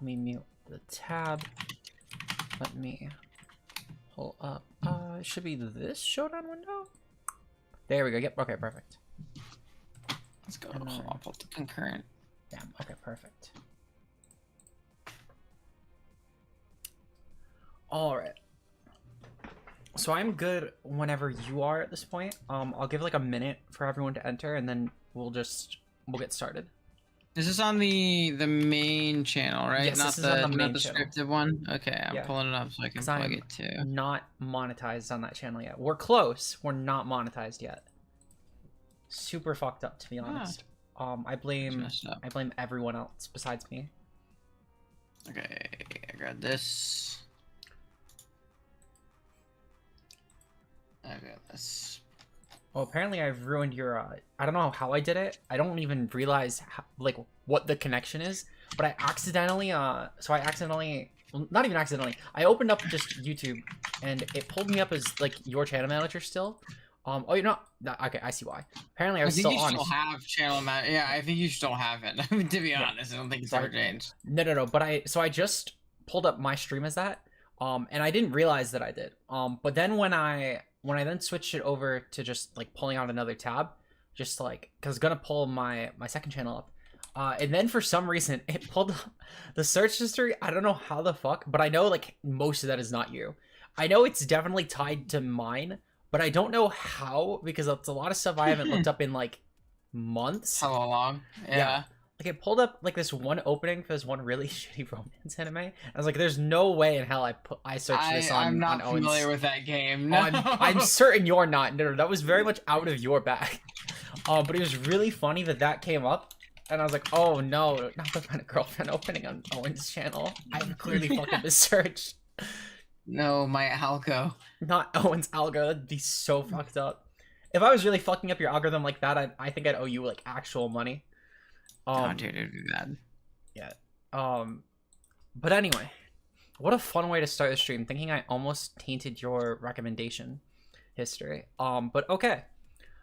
me mute the tab. Let me pull up. It should be this showdown window. There we go. Yep. Okay, perfect. Let's go. I'll put the concurrent. Damn. Okay, perfect. All right. So I'm good whenever you are at this point. I'll give like a minute for everyone to enter, and then we'll get started. This is on the main channel, right? Yes, not this is the on the main not the channel. scripted one. Okay, I'm Yeah. pulling it up so I can plug it too. Not monetized on that channel yet. We're close. We're not monetized yet. Super fucked up, to be honest. I blame everyone else besides me. Okay, I got this. I got this. Well, apparently I've ruined your, I don't know how I did it. I don't even realize how, like, what the connection is. But I accidentally, well, not even accidentally. I opened up just YouTube, and it pulled me up as, like, your channel manager still. Oh, you're not, okay, I see why. Apparently I was still on. I think you still have channel manager. Yeah, I think you still have it. I mean, to be honest, I don't think it's ever changed. No, but I just pulled up my stream as that. And I didn't realize that I did. But then when I then switched it over to just like pulling out another tab, just like, cause it's gonna pull my second channel up, and then for some reason it pulled the search history. I don't know how the fuck, but I know like most of that is not you. I know it's definitely tied to mine, but I don't know how, because it's a lot of stuff I haven't looked up in like months. How long? Yeah. Like it pulled up like this one opening for this one really shitty romance anime. I was like, "There's no way in hell I searched this on." I'm not on familiar Owen's. with that game. No. I'm certain you're not. No, that was very much out of your bag. But it was really funny that came up, and I was like, "Oh no, not the Find a Girlfriend opening on Owen's channel." I clearly fucked up his search. No, my algo. Not Owen's algo. That'd be so fucked up. If I was really fucking up your algorithm like that, I think I'd owe you like actual money. Dude, it'd be bad. Yeah. But anyway, what a fun way to start the stream, thinking I almost tainted your recommendation history. But okay.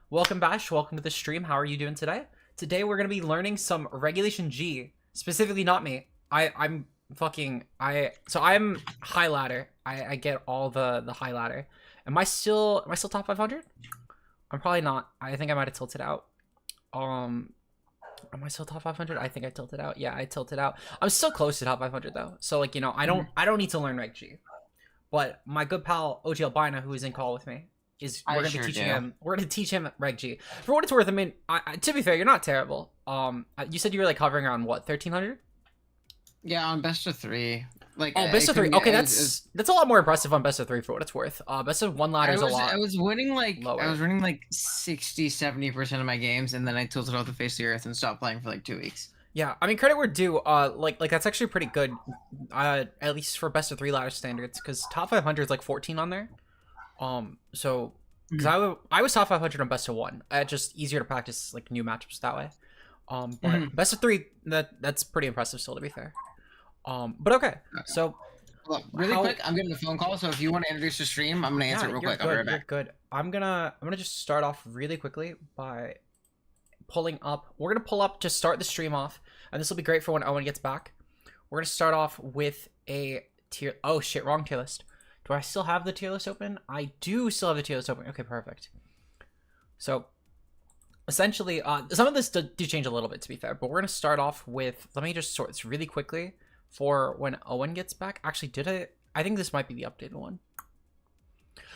Welcome, Bash. Welcome to the stream. How are you doing today? Today we're gonna be learning some Regulation G. Specifically, not me. I'm high ladder. I get all the high ladder. Am I still top 500? I'm probably not. I think I might have tilted out. Am I still top 500? I think I tilted out. Yeah, I tilted out. I'm still close to top 500 though. So like, you know, I don't need to learn Reg G. But my good pal OG Albina, who is in call with me, we're gonna be teaching him. We're gonna teach him Reg G. For what it's worth, I mean, to be fair, you're not terrible. You said you were like hovering around what, 1300? Yeah, on best of 3. Like, oh, best of 3. Okay, that's a lot more impressive on best of 3 for what it's worth. Best of 1 ladder is a lot. I was winning like lower. I was winning like 60-70% of my games, and then I tilted off the face of the earth and stopped playing for like 2 weeks. Yeah, I mean, credit where due. Like that's actually pretty good. At least for best of 3 ladder standards, because top 500 is like 14 on there. So because I was top 500 on best of 1. Just easier to practice like new matchups that way. But best of 3, that's pretty impressive still, to be fair. But okay, so look, really quick, I'm getting a phone call, so if you want to introduce the stream, I'm gonna answer it real quick. I'll be right back. You're good. I'm gonna just start off really quickly by pulling up. We're gonna pull up to start the stream off, and this will be great for when Owen gets back. We're gonna start off with a tier. Oh shit, wrong tier list. Do I still have the tier list open? I do still have the tier list open. Okay, perfect. So essentially, some of this do change a little bit, to be fair, but we're gonna start off with. Let me just sort this really quickly for when Owen gets back. Actually, I think this might be the updated one.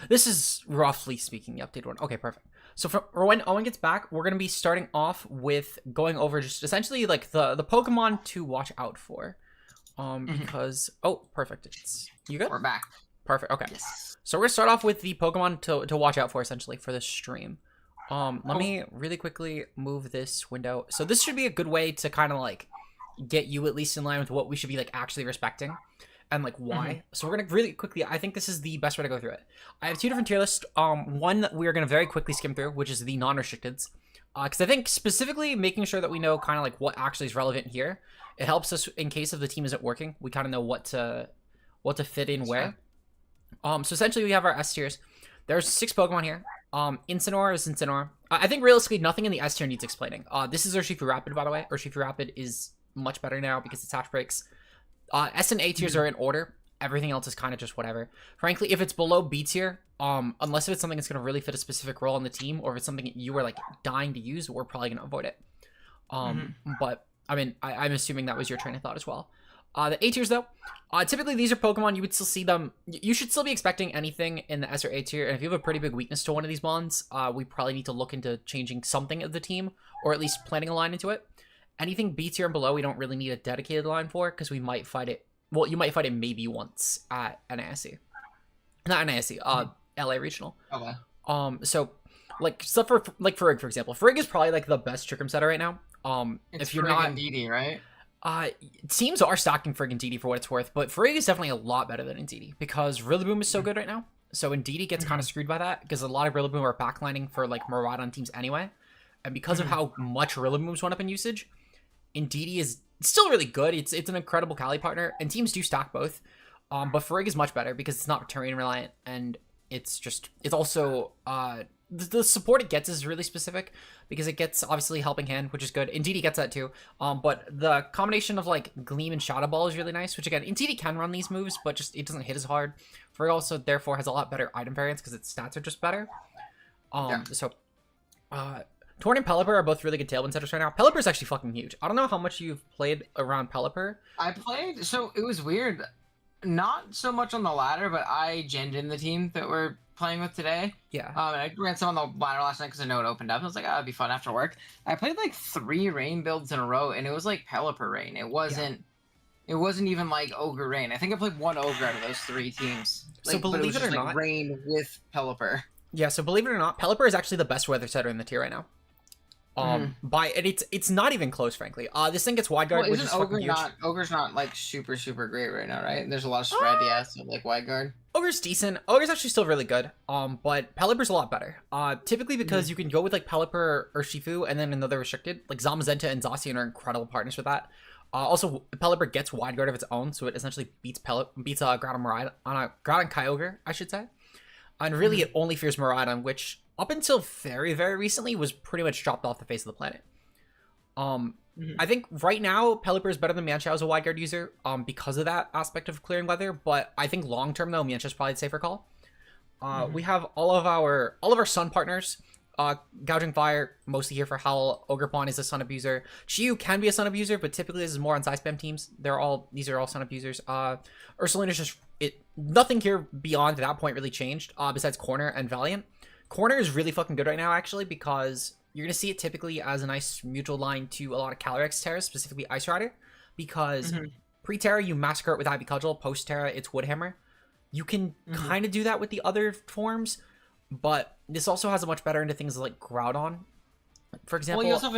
This is roughly speaking the updated one. Okay, perfect. So for when Owen gets back, we're gonna be starting off with going over just essentially like the Pokemon to watch out for. Because oh, perfect. You good? We're back. Perfect. Okay. Yes. So we're gonna start off with the Pokemon to watch out for essentially for this stream. Let me really quickly move this window. So this should be a good way to kind of like get you at least in line with what we should be like actually respecting and like why. So we're gonna really quickly, I think this is the best way to go through it. I have 2 different tier lists. One we're gonna very quickly skim through, which is the non-restricteds, because I think specifically making sure that we know kind of like what actually is relevant here, it helps us in case if the team isn't working, we kind of know what to fit in where. So essentially we have our S tiers. There's 6 Pokemon here. Incineroar is Incineroar. I think realistically nothing in the S tier needs explaining. This is Urshifu Rapid, by the way. Urshifu Rapid is much better now because its attach breaks S and A tiers are in order. Everything else is kind of just whatever. Frankly, if it's below B tier, unless if it's something that's going to really fit a specific role on the team, or if it's something you are like dying to use, we're probably going to avoid it. But I mean, I'm assuming that was your train of thought as well. The A tiers though, typically these are Pokemon you would still see them. You should still be expecting anything in the S or A tier, and if you have a pretty big weakness to one of these bonds, we probably need to look into changing something of the team, or at least planning a line into it. Anything B tier and below, we don't really need a dedicated line for, because we might fight it. Well, you might fight it maybe once at NASC. Not NASC, LA Regional. Okay. So, like, stuff for Frigg, for example. Frigg is probably, like, the best Trick Room setter right now. It's if you're Frigg not... and DD, right? Teams are stacking Frigg and DD for what it's worth, but Frigg is definitely a lot better than Indeedee, because Rillaboom is so good right now. So Indeedee gets kind of screwed by that, because a lot of Rillaboom are backlining for, like, Miraidon teams anyway. And because of how much Rillaboom's went up in usage, Indeedee is still really good. It's an incredible Cali partner, and teams do stack both. But Frigg is much better because it's not terrain reliant, and it's also the support it gets is really specific, because it gets obviously Helping Hand, which is good. Indeedee gets that too. But the combination of like Gleam and Shadow Ball is really nice, which again, Indeedee can run these moves, but just it doesn't hit as hard. Frigg also therefore has a lot better item variance because its stats are just better. Torn and Pelipper are both really good Tailwind setters right now. Pelipper is actually fucking huge. I don't know how much you've played around Pelipper. I played, so it was weird. Not so much on the ladder, but I genned in the team that we're playing with today. Yeah. I ran some on the ladder last night because I know it opened up. I was like, oh, it'd be fun after work. I played like 3 rain builds in a row, and it was like Pelipper rain. It wasn't even like Ogre rain. I think I played 1 Ogre out of those 3 teams. Like, So believe but it was it or just, like, not, rain with Pelipper. Yeah, so believe it or not, Pelipper is actually the best weather setter in the tier right now. It's not even close, frankly. This thing gets wide guard, which is fucking huge. Ogre's not like super great right now, right? There's a lot of spread, so like wide guard. Ogre's decent. Ogre's actually still really good. But Pelipper's a lot better. Typically because you can go with like Pelipper or Shifu and then another restricted. Like Zamazenta and Zacian are incredible partners with that. Also, Pelipper gets wide guard of its own, so it essentially beats Groudon Kyogre, I should say. And really, it only fears Miraidon, which up until very, very recently was pretty much dropped off the face of the planet. I think right now Pelipper is better than Mienshao as a wide guard user, because of that aspect of clearing weather. But I think long term though, Mienshao's probably a safer call. We have all of our Sun partners. Gouging Fire, mostly here for Howl. Ogerpon is a Sun Abuser. Chiyu can be a Sun Abuser, but typically this is more on side spam teams. These are all Sun Abusers. Ursaluna's just nothing here beyond that point really changed, besides Corner and Valiant. Corner is really fucking good right now, actually, because you're going to see it typically as a nice mutual line to a lot of Calyrex Terra, specifically Ice Rider, because pre-Terra, you Massacre it with Ivy Cudgel, post-Terra, it's Woodhammer. You can kind of do that with the other forms, but this also has a much better into things like Groudon, for example. Well, you also have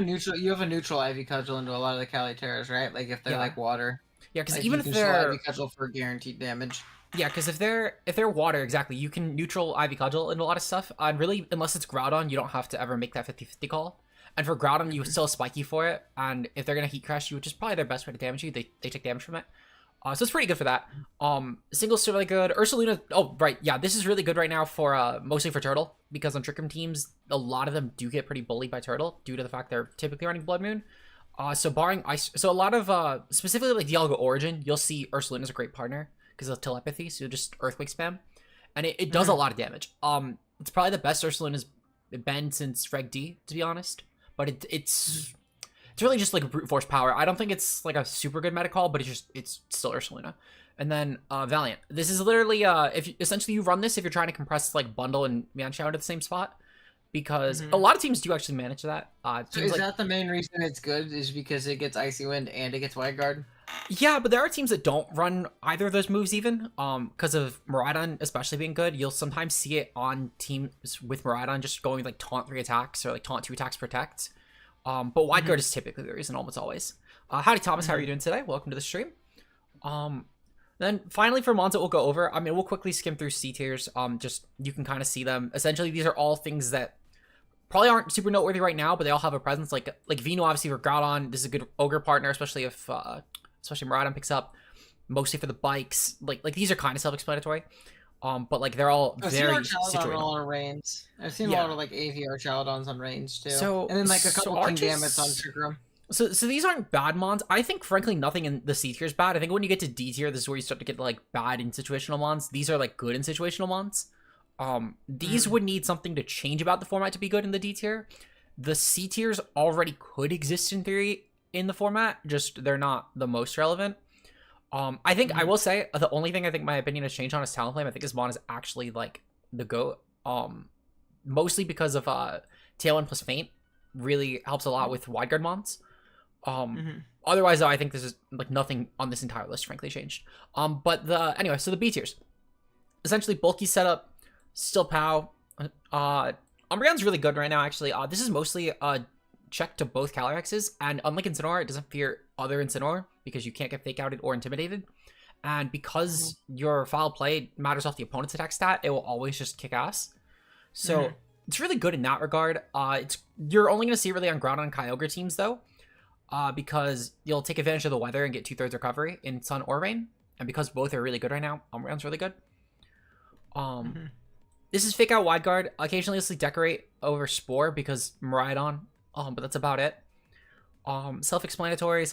a neutral Ivy Cudgel into a lot of the Cali Terras, right? Like if they're like water. Yeah, because like even if they're Ivy Cudgel for guaranteed damage. Yeah, because if they're water, exactly, you can neutral Ivy Cudgel into a lot of stuff. And really, unless it's Groudon, you don't have to ever make that 50-50 call. And for Groudon, you still spiky for it. And if they're gonna Heat Crash you, which is probably their best way to damage you, they take damage from it. So it's pretty good for that. Single's still really good. Ursaluna, oh right, yeah, this is really good right now for mostly for Turtle, because on Trick Room teams, a lot of them do get pretty bullied by Turtle due to the fact they're typically running Blood Moon. So barring ice, so a lot of specifically like Dialga Origin, you'll see Ursaluna's a great partner because of telepathy, so just Earthquake spam, and it does a lot of damage. It's probably the best Ursaluna's been since Reg D, to be honest. But it's really just like a brute force power. I don't think it's like a super good meta call, but it's still Ursaluna. And then Valiant. This is literally if essentially you run this if you're trying to compress like Bundle and Mienshao into the same spot, because a lot of teams do actually manage that. So is that the main reason it's good? Is because it gets Icy Wind and it gets Wide Guard? Yeah, but there are teams that don't run either of those moves even, because of Miraidon especially being good. You'll sometimes see it on teams with Miraidon just going like taunt 3 attacks or like taunt 2 attacks protect. But Wide Guard is typically the reason almost always. Howdy Thomas, how are you doing today? Welcome to the stream. Then finally for Monza we'll go over. I mean, we'll quickly skim through C tiers. Just you can kind of see them. Essentially, these are all things that probably aren't super noteworthy right now, but they all have a presence. Like Vino, obviously for Groudon, this is a good Ogre partner, especially if Miraidon picks up. Mostly for the bikes. Like these are kind of self-explanatory. But like they're all very situated. A lot of reigns. I've seen a lot of like AVR Chaladons on range too. So and then like a couple King Gambits on Trick Room. So these aren't bad mons. I think, frankly, nothing in the C tier is bad. I think when you get to D tier, this is where you start to get like bad in situational mons. These are like good in situational mons. These would need something to change about the format to be good in the D tier. The C tiers already could exist in theory in the format, just they're not the most relevant. I think I will say the only thing I think my opinion has changed on is Talonflame. I think his mon is actually like the GOAT. Mostly because of Tailwind plus Feint really helps a lot with Wideguard mons. Otherwise though, I think this is like nothing on this entire list frankly changed. But anyway, so the B tiers. Essentially bulky setup, still POW. Umbreon's really good right now actually. This is mostly check to both Calyrexes, and unlike Incineroar, it doesn't fear other Incineroar because you can't get fake outed or intimidated. And because your foul play matters off the opponent's attack stat, it will always just kick ass. So it's really good in that regard. You're only going to see it really on Groudon and Kyogre teams though, because you'll take advantage of the weather and get 2/3 recovery in Sun or Rain. And because both are really good right now, Umbreon's really good. This is fake out Wide Guard. Occasionally, you'll see Decorate over Spore because Miraidon. But that's about it. Self-explanatory.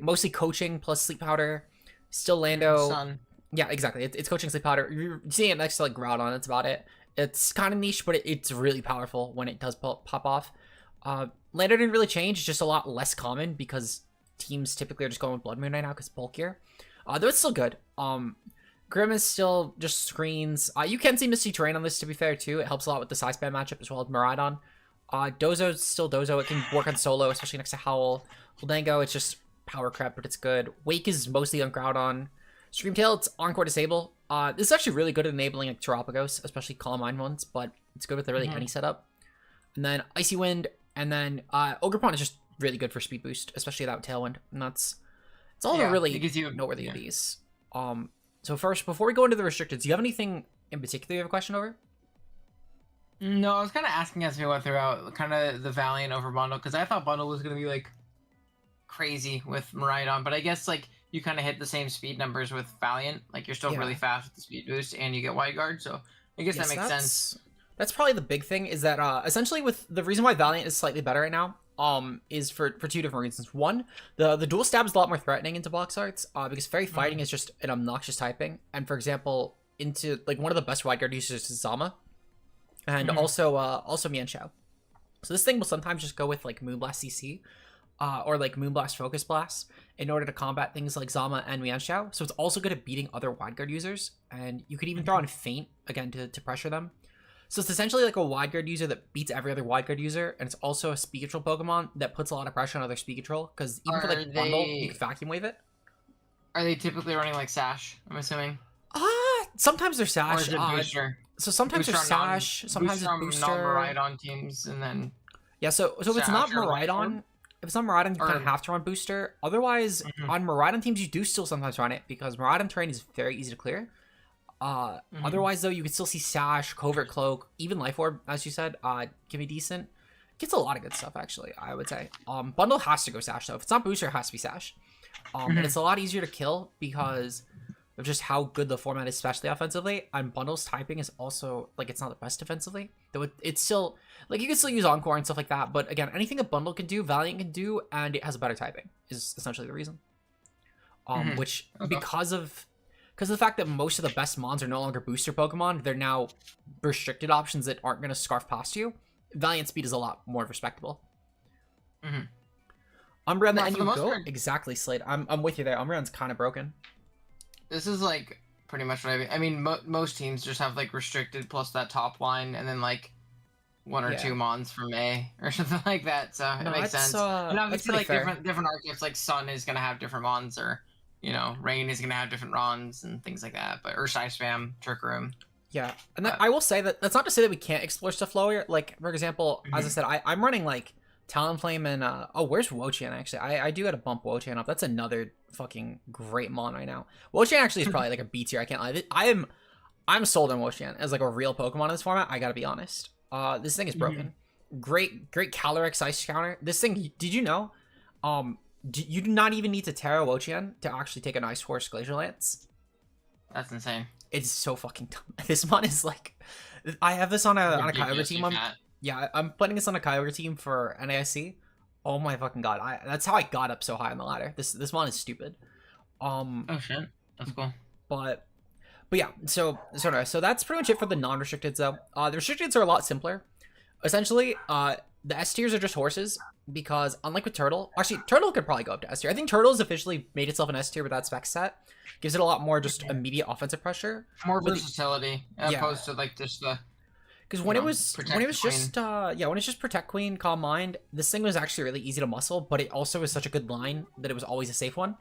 Mostly coaching plus Sleep Powder. Still Lando. Sun. Yeah, exactly. It's coaching Sleep Powder. You're seeing it next to like Groudon. That's about it. It's kind of niche, but it's really powerful when it does pop off. Lando didn't really change. It's just a lot less common because teams typically are just going with Blood Moon right now because bulkier. Though it's still good. Grim is still just screens. You can see Misty Terrain on this, to be fair, too. It helps a lot with the side spam matchup as well as Miraidon. Dozo's still Dozo. It can work on solo, especially next to Howl. Holdango, it's just power creep, but it's good. Wake is mostly on Groudon. Screamtail, it's Encore Disable. This is actually really good at enabling like Terapagos, especially Calm Mind ones, but it's good with really any setup. And then Icy Wind, and then Ogerpon is just really good for speed boost, especially without Tailwind. And it's all the really noteworthy of these. So first, before we go into the restricted, do you have anything in particular you have a question over? No, I was kind of asking as we went throughout kind of the Valiant over Bundle, because I thought Bundle was going to be like crazy with Miraidon, but I guess like you kind of hit the same speed numbers with Valiant. Like you're still really fast with the speed boost and you get Wide Guard, so I guess that makes sense. That's probably the big thing is that essentially with the reason why Valiant is slightly better right now is for two different reasons. One, the dual stab is a lot more threatening into box arts because Fairy Fighting is just an obnoxious typing, and for example into like one of the best Wide Guard users is Zama, and also Mienshao. So this thing will sometimes just go with like Moonblast CC or like Moonblast Focus Blast in order to combat things like Zama and Mienshao. So it's also good at beating other Wide Guard users, and you could even throw on Feint again to pressure them. So it's essentially like a Wide Guard user that beats every other Wide Guard user, and it's also a Speed Control Pokemon that puts a lot of pressure on other Speed Control, because even for like Bundle, you can Vacuum Wave it. Are they typically running like Sash, I'm assuming? Sometimes they're Sash. Or is it Booster? So sometimes they're Sash, sometimes it's Booster. Non-Miraidon teams, and then... Yeah, so if it's not Miraidon, you kind of have to run Booster. Otherwise, on Miraidon teams, you do still sometimes run it, because Miraidon terrain is very easy to clear. Otherwise though, you can still see Sash, Covert Cloak, even Life Orb, as you said, can be decent. Gets a lot of good stuff actually, I would say. Bundle has to go Sash though. If it's not Booster, it has to be Sash. And it's a lot easier to kill because of just how good the format is, especially offensively. And Bundle's typing is also like it's not the best defensively, though it's still like you can still use Encore and stuff like that. But again, anything a Bundle can do, Valiant can do, and it has a better typing is essentially the reason. Which because of the fact that most of the best mons are no longer booster Pokemon, they're now restricted options that aren't going to scarf past you. Valiant speed is a lot more respectable. Umbreon, the end you go? Exactly, Slade. I'm with you there. Umbreon's kind of broken. This is like pretty much what I mean. Most teams just have like restricted plus that top line, and then like one or two mons from A or something like that. So it makes sense. And obviously, like different archetypes, like Sun is gonna have different mons, or you know, Rain is gonna have different Rons and things like that. But or Shy Spam, Trick Room. Yeah, and then I will say that that's not to say that we can't explore stuff lower. Like for example, as I said, I'm running like Talonflame and where's Wo-Chan actually? I do gotta bump Wo-Chan up. That's another fucking great mon right now. Wo-Chan actually is probably like a B tier. I can't lie. I'm sold on Wo-Chan as like a real Pokemon in this format. I gotta be honest. This thing is broken. Great Calyrex Ice counter. This thing, did you know? You do not even need to Terra Wo-Chan to actually take an Ice Horse Glacier Lance. That's insane. It's so fucking dumb. This mon is like, I have this on a Kyogre team. Yeah, I'm putting this on a Kyogre team for NAIC. Oh my fucking god! That's how I got up so high on the ladder. This mon is stupid. Oh shit, that's cool. But yeah. So that's pretty much it for the non-restricteds though. The restricteds are a lot simpler. Essentially, the S tiers are just horses because unlike with Turtle, actually Turtle could probably go up to S tier. I think Turtle has officially made itself an S tier with that spec set. Gives it a lot more just immediate offensive pressure. More versatility opposed to like just the. Because when it was just when it's just Protect Queen, Calm Mind, this thing was actually really easy to muscle, but it also was such a good line that it was always a safe one.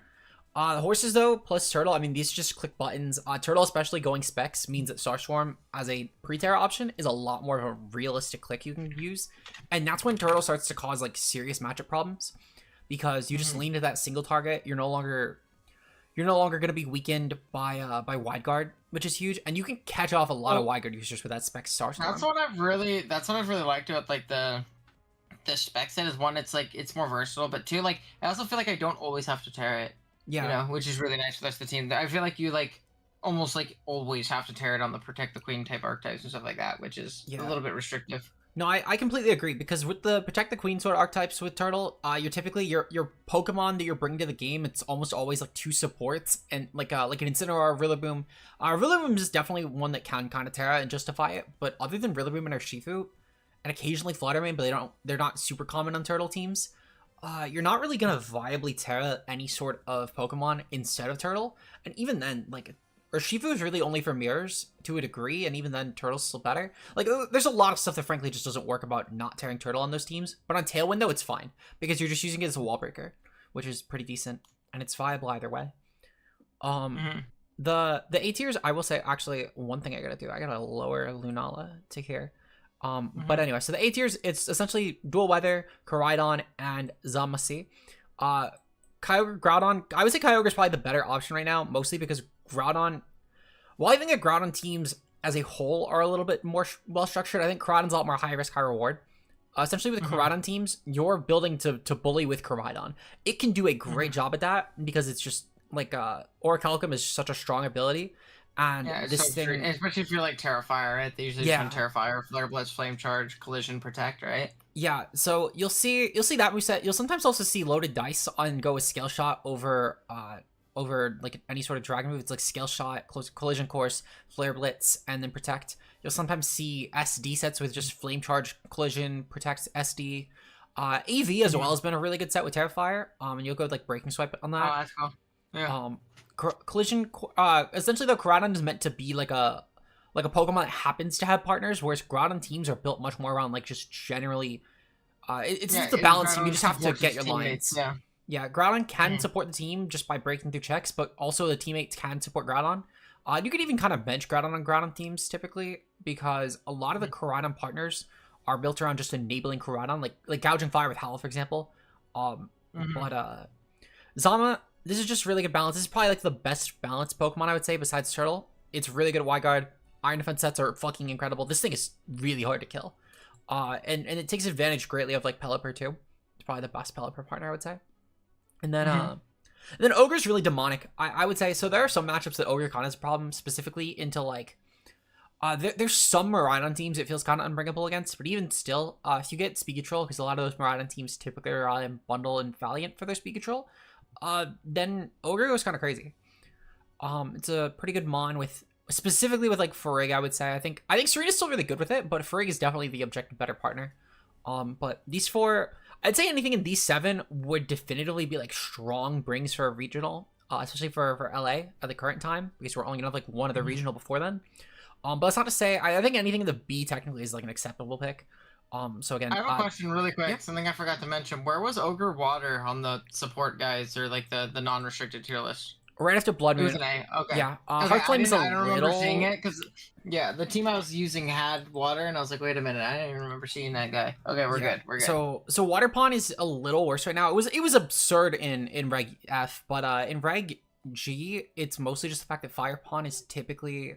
Horses though, plus Turtle, I mean these just click buttons. Turtle especially going specs means that Starstorm as a pre-terra option is a lot more of a realistic click you can use. And that's when Turtle starts to cause like serious matchup problems. Because you just lean to that single target, you're no longer going to be weakened by wide guard, which is huge, and you can catch off a lot of wide guard users with that spec Starstorm. That's what I've really liked about like the spec set is one, it's like it's more versatile, but two, like I also feel like I don't always have to tear it. Yeah, you know, which is really nice for the rest of the team. I feel like you like almost like always have to tear it on the Protect the Queen type archetypes and stuff like that, which is a little bit restrictive. No, I completely agree, because with the Protect the Queen sort of archetypes with Turtle, you're typically your Pokemon that you're bringing to the game, it's almost always like two supports and like an Incineroar or Rillaboom. Rillaboom is definitely one that can kind of Terra and justify it, but other than Rillaboom and Urshifu, and occasionally Fluttermane, but they're not super common on Turtle teams. You're not really gonna viably Terra any sort of Pokemon instead of Turtle, and even then, like, Urshifu is really only for mirrors to a degree, and even then, Turtle's still better. Like, there's a lot of stuff that frankly just doesn't work about not tearing Turtle on those teams, but on Tailwind though, it's fine, because you're just using it as a wall breaker, which is pretty decent, and it's viable either way. The A tiers, I will say, actually, one thing I gotta lower Lunala to here. But anyway, so the A tiers, it's essentially Dual Weather, Koraidon, and Zamasi. Kyogre, Groudon, I would say Kyogre is probably the better option right now, mostly because Groudon, while I think that Groudon teams as a whole are a little bit more well-structured, I think Koraidon's a lot more high risk, high reward. Essentially with Koraidon teams, you're building to bully with Koraidon. It can do a great job at that, because it's just, like, Orichalcum is such a strong ability. And this thing, especially if you're like Terrifier, right? They usually run Terrifier, Flare Blitz, Flame Charge, Collision, Protect, right? Yeah, so you'll see that moveset. You'll sometimes also see Loaded Dice and go with Scale Shot over like any sort of dragon move. It's like Scale Shot, Collision Course, Flare Blitz, and then Protect. You'll sometimes see SD sets with just Flame Charge, Collision, Protect, SD. AV as well has been a really good set with Terrifier. And you'll go with like Breaking Swipe on that. Oh, that's cool. Yeah. Collision, essentially though, Koraidon is meant to be like a Pokemon that happens to have partners, whereas Groudon teams are built much more around like just generally, it's just a balance team. You just have to get your lines. Yeah, Groudon can support the team just by breaking through checks, but also the teammates can support Groudon. You could even kind of bench Groudon on Groudon teams typically, because a lot of the Koraidon partners are built around just enabling Koraidon, like Gouging Fire with Howl, for example. But Zama, this is just really good balance. This is probably like the best balanced Pokemon I would say besides Turtle. It's really good at Wide Guard. Iron Defense sets are fucking incredible. This thing is really hard to kill. And it takes advantage greatly of like Pelipper too. It's probably the best Pelipper partner I would say. And then Ogre's really demonic, I would say. So there are some matchups that Ogre kind of has a problem, specifically into like there's some Miraidon teams it feels kind of unbringable against, but even still, if you get Speed Control, because a lot of those Miraidon teams typically rely on Bundle and Valiant for their Speed Control, then Ogre goes kind of crazy. It's a pretty good mon with, specifically with like Farig, I would say. I think Serena's still really good with it, but Farig is definitely the objective better partner. But these four, I'd say anything in these seven would definitively be like strong brings for a regional, especially for LA at the current time, because we're only gonna have like one other regional before then. But that's not to say, I think anything in the B technically is like an acceptable pick. So again, I have a question really quick. Something I forgot to mention. Where was Ogre Water on the support guys, or like the non-restricted tier list? Right after Blood Moon. It was an A. Okay. Yeah. Okay, Heartflame is a I don't little... remember seeing it because the team I was using had water, and I was like, wait a minute, I didn't even remember seeing that guy. Okay, we're good. We're good. So Water Pond is a little worse right now. It was absurd in Reg F, but in Reg G, it's mostly just the fact that Fire Pond is typically,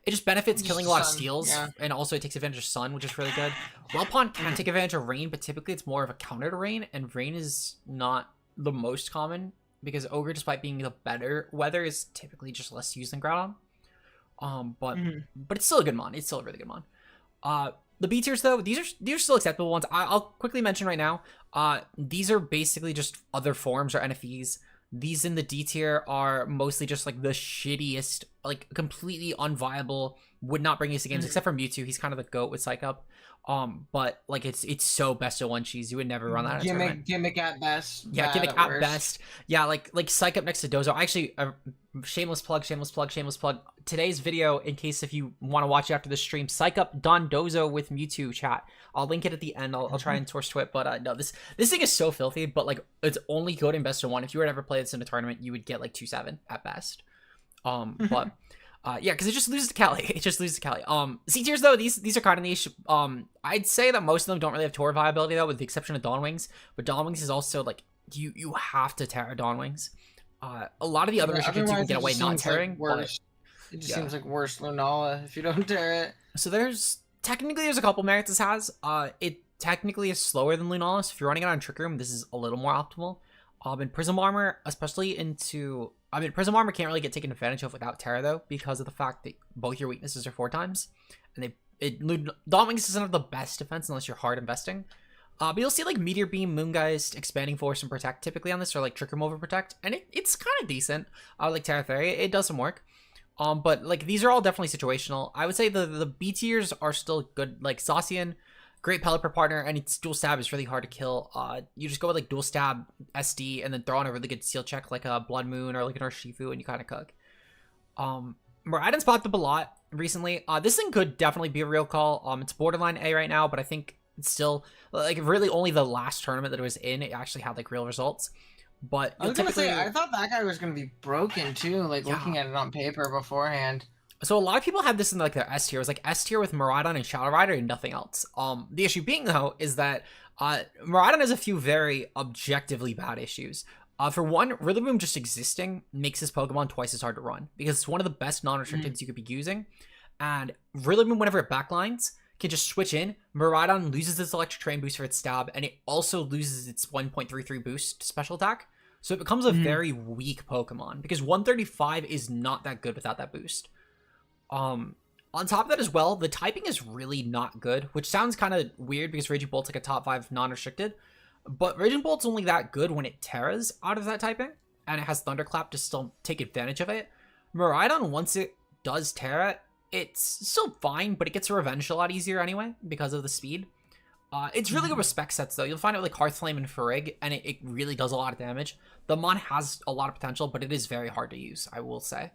it just benefits killing a lot of steals, and also it takes advantage of Sun, which is really good. Well Pond can take advantage of Rain, but typically it's more of a counter to Rain, and Rain is not the most common, because Ogre, despite being the better weather, is typically just less used than Groudon. But it's still a good mon. It's still a really good mon. The B tiers though, these are still acceptable ones. I'll quickly mention right now. These are basically just other forms or NFEs. These in the D tier are mostly just like the shittiest, like completely unviable, would not bring us to games except for Mewtwo. He's kind of the goat with Psych Up. But like it's so best of one cheese. You would never run that in a tournament. Gimmick at best. Yeah, gimmick at best. Yeah, like Psych Up next to Dozo. Actually, shameless plug. Today's video, in case if you want to watch it after the stream, Psych Up done Dozo with Mewtwo chat. I'll link it at the end. I'll try and source to it. But no, this thing is so filthy. But like it's only good in best of one. If you were to ever play this in a tournament, you would get like 2-7 at best. But. Yeah, because it just loses to Cali. C tiers though, these are kind of niche. I'd say that most of them don't really have tour viability though, with the exception of Dawn Wings. But Dawn Wings is also like you have to Terra Dawn Wings. A lot of the other restrictions you can get away not tearing. Like it just seems like worse Lunala if you don't tear it. So there's a couple merits this has. It technically is slower than Lunala, so if you're running it on Trick Room, this is a little more optimal. And Prism Armor, especially into... I mean, Prism Armor can't really get taken advantage of without Terra, though, because of the fact that both your weaknesses are 4 times. And Dawn Wings isn't the best defense unless you're hard investing. But you'll see, like, Meteor Beam, Moongeist, Expanding Force, and Protect typically on this, or, like, Trick Room over Protect. And it's kind of decent. Like Terra Fairy, it does some work. But, like, these are all definitely situational. I would say the B tiers are still good. Like, Zacian... Great Pelipper partner, and its dual stab is really hard to kill. You just go with like dual stab SD and then throw on a really good seal check like a Blood Moon or like an Urshifu and you kind of cook. Miraidon's popped up a lot recently. This thing could definitely be a real call. It's borderline A right now, but I think it's still like really only the last tournament that it was in, it actually had like real results. But I was gonna say, I thought that guy was gonna be broken too, like looking at it on paper beforehand. So a lot of people have this in like their S tier. It was like S tier with Miraidon and Shadow Rider and nothing else. The issue being though is that Miraidon has a few very objectively bad issues. For one, Rillaboom just existing makes this Pokemon twice as hard to run because it's one of the best non-restricteds you could be using. And Rillaboom, whenever it backlines, can just switch in. Miraidon loses its Electric Train boost for its stab, and it also loses its 1.33 boost special attack. So it becomes a very weak Pokemon because 135 is not that good without that boost. On top of that as well, the typing is really not good, which sounds kind of weird because Raging Bolt's like a top 5 non-restricted, but Raging Bolt's only that good when it Terras out of that typing, and it has Thunderclap to still take advantage of it. Miraidon, once it does Terra, it's still fine, but it gets Revenge a lot easier anyway because of the speed. It's really good with spec sets though. You'll find it with like Hearthflame and Farig, and it really does a lot of damage. The mon has a lot of potential, but it is very hard to use, I will say.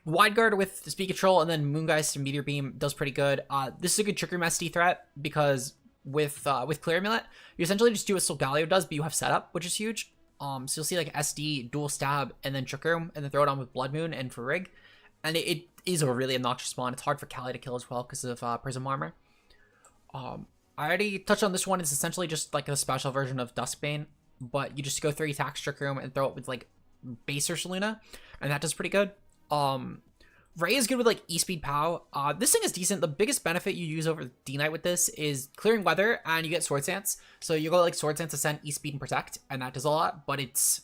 Wide Guard with Speed Control and then Moongeist and Meteor Beam does pretty good. This is a good Trick Room SD threat because with Clear Amulet, you essentially just do what Solgaleo does, but you have setup, which is huge. So you'll see like SD, Dual Stab, and then Trick Room, and then throw it on with Blood Moon and Farig. And it is a really obnoxious spawn. It's hard for Cali to kill as well because of Prism Armor. I already touched on this one. It's essentially just like a special version of Duskbane, but you just go 3 attacks, Trick Room, and throw it with like Base or Saluna, and that does pretty good. Ray is good with like E-Speed POW. This thing is decent. The biggest benefit you use over D-Knight with this is clearing weather, and you get Sword Stance. So you go like Sword Stance, Ascent, E-Speed, and Protect, and that does a lot, but it's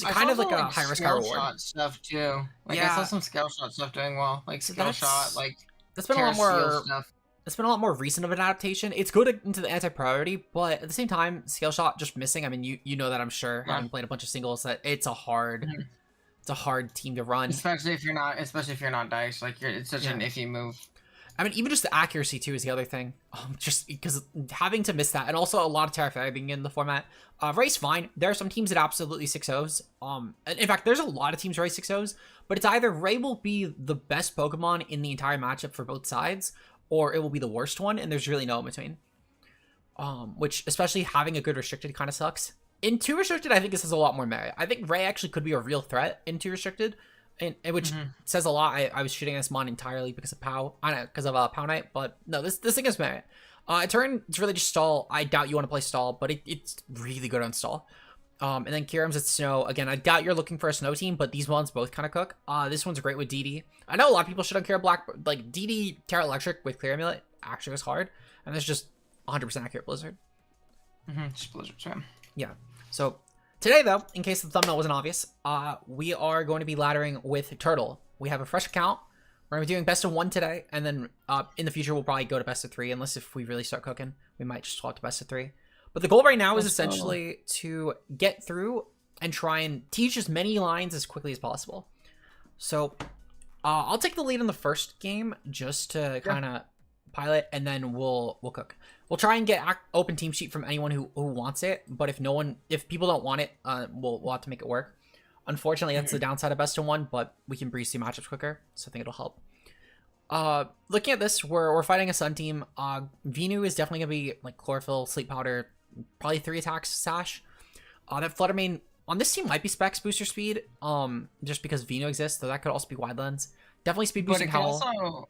kind of like a high risk, high reward. Shot stuff too. Like yeah. I saw some Scale Shot stuff doing well. Like Scale Shot, like that's been a lot more stuff. It's been a lot more recent of an adaptation. It's good into the anti-priority, but at the same time, Scale Shot just missing. I mean, you know that I'm sure, having played a bunch of singles, that it's a hard team to run. Especially if you're not Dice. Like it's such an iffy move. I mean, even just the accuracy too is the other thing. Just because having to miss that, and also a lot of Terra Fairy being in the format. Ray's fine. There are some teams that absolutely 6-0s. In fact, there's a lot of teams Ray 6-0s, but it's either Ray will be the best Pokemon in the entire matchup for both sides, or it will be the worst one, and there's really no in between. Which, especially having a good restricted, kind of sucks. In 2 restricted, I think this has a lot more merit. I think Ray actually could be a real threat in 2 restricted, and which says a lot. I was shooting this mon entirely because of POW. I know, because of POW Knight, but no, this thing has merit. Turn, it's really just stall. I doubt you want to play stall, but it's really good on stall. And then Kyurem's at Snow. Again, I doubt you're looking for a Snow team, but these ones both kind of cook. This one's great with DD. I know a lot of people shit on Kyurem Black, but like DD Terra Electric with Clear Amulet actually was hard, and it's just 100% accurate Blizzard. Just Blizzard, so. Yeah. So today, though, in case the thumbnail wasn't obvious, we are going to be laddering with Turtle. We have a fresh account. We're gonna be doing best of 1 today, and then in the future we'll probably go to best of 3, unless if we really start cooking, we might just swap to best of 3. But the goal right now is essentially to get through and try and teach as many lines as quickly as possible. So I'll take the lead in the first game just to kind of pilot, and then we'll cook. We'll try and get open team sheet from anyone who wants it, but if people don't want it, we'll have to make it work. Unfortunately, that's the downside of best of 1, but we can breeze through matchups quicker, so I think it'll help. Looking at this, we're fighting a Sun team. Venu is definitely gonna be like chlorophyll, sleep powder, probably 3 attacks, sash. That flutter main on this team might be specs booster speed, just because Venu exists, so that could also be wide lens. Definitely speed boosting howl.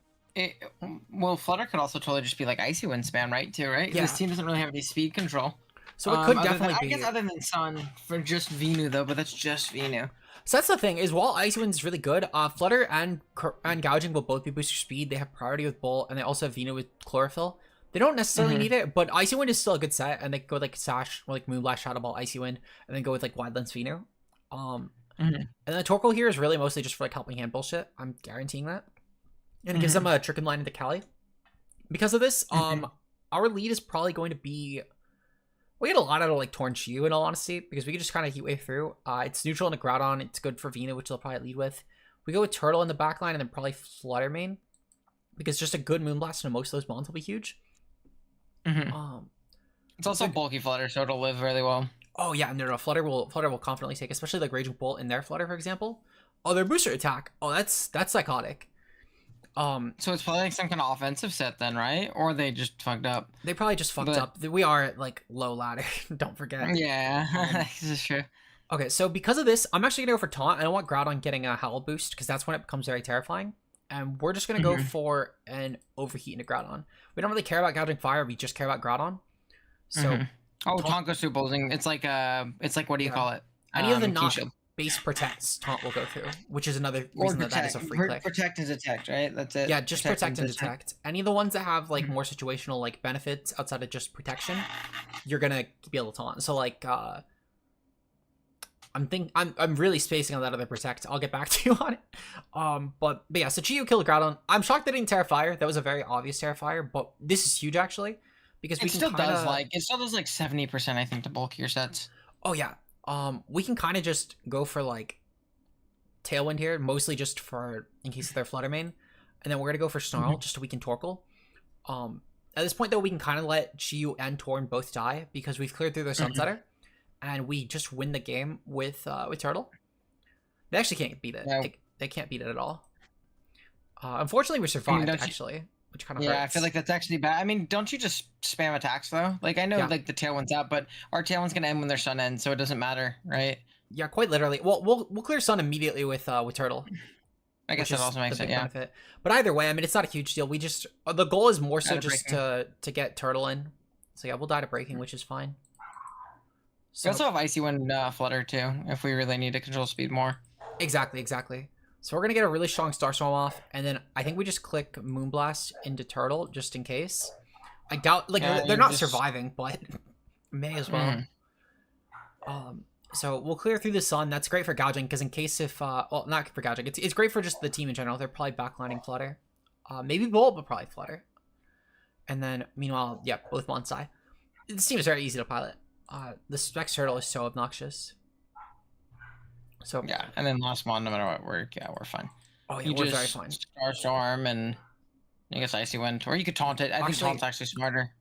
Well, flutter could also totally just be like icy wind spam, right? Too, right? Yeah. This team doesn't really have any speed control. So it could definitely be. I guess other than Sun for just Venu though, but that's just Venu. So that's the thing, is while Icy Wind is really good, Flutter and Gouging will both be booster speed. They have priority with Bolt, and they also have Venu with Chlorophyll. They don't necessarily need it, but Icy Wind is still a good set, and they go with like Sash or like Moonblast, Shadow Ball, Icy Wind, and then go with like Wide Lens Venu. And then Torkoal here is really mostly just for like helping hand bullshit. I'm guaranteeing that. And it gives them a trick and line into Cali. Because of this, our lead is probably going to be... We get a lot out of like Torn Chiyu in all honesty, because we can just kind of heat wave through. It's neutral in the Groudon. It's good for Venu, which they'll probably lead with. We go with Turtle in the backline and then probably Flutter main, because just a good Moonblast and most of those bonds will be huge. It's also bulky Flutter, so it'll live really well. Oh yeah, no, Flutter will confidently take, especially like Raging Bolt in their Flutter, for example. Oh, their booster attack. Oh, that's psychotic. So it's probably like some kind of offensive set then, right? Or they just fucked up. They probably just fucked up. We are like low ladder. Don't forget. Yeah, this is true. Okay, so because of this, I'm actually gonna go for Taunt. I don't want Groudon getting a Howl boost, because that's when it becomes very terrifying. And we're just gonna go for an Overheat into Groudon. We don't really care about Gouging Fire. We just care about Groudon. So Taunt goes through Bullsing. It's like what do you call it? Any of the not base protects Taunt will go through, which is another reason that is a free click. Protect and detect, right? That's it. Yeah, just protect and detect. Any of the ones that have like more situational like benefits outside of just protection, you're gonna be able to taunt. So like I'm really spacing on that other protect. I'll get back to you on it. But yeah, so Chiyu killed Groudon. I'm shocked they didn't Terrifier. That was a very obvious Terrifier, but this is huge actually, because we it still does like 70%, I think, to bulkier sets. Oh yeah. We can kind of just go for like Tailwind here, mostly just for in case of their Flutter main, and then we're gonna go for Snarl just to weaken Torkoal. At this point though, we can kind of let Chiyu and Torn both die because we've cleared through their Sunsetter, and we just win the game with Turtle. They actually can't beat it. Yeah. They can't beat it at all. Unfortunately, we survived actually, which kind of hurts. I feel like that's actually bad. I mean, don't you just spam attacks though? Like I know like the Tailwind's out, but our Tailwind's gonna end when their Sun ends, so it doesn't matter, right? Yeah, quite literally. Well, we'll clear Sun immediately with Turtle. I guess that also makes it, yeah. Benefit. But either way, I mean, it's not a huge deal. We just the goal is more so just to get Turtle in. So yeah, we'll die to breaking, which is fine. So, we also have Icy Wind Flutter too, if we really need to control speed more. Exactly. So we're gonna get a really strong Starstorm off, and then I think we just click Moonblast into Turtle just in case. I doubt they're not surviving, but may as well. So we'll clear through the Sun. That's great for Gouging, because in case well, not for Gouging, it's great for just the team in general. They're probably backlining Flutter, maybe Bolt, but probably Flutter. And then meanwhile, yeah, both Bonsai. This team is very easy to pilot. The Specs Turtle is so obnoxious. So yeah, and then last one, no matter what, we're fine. Oh yeah, we're very fine. Starstorm and I guess Icy Wind, or you could taunt it. I think taunt's actually smarter.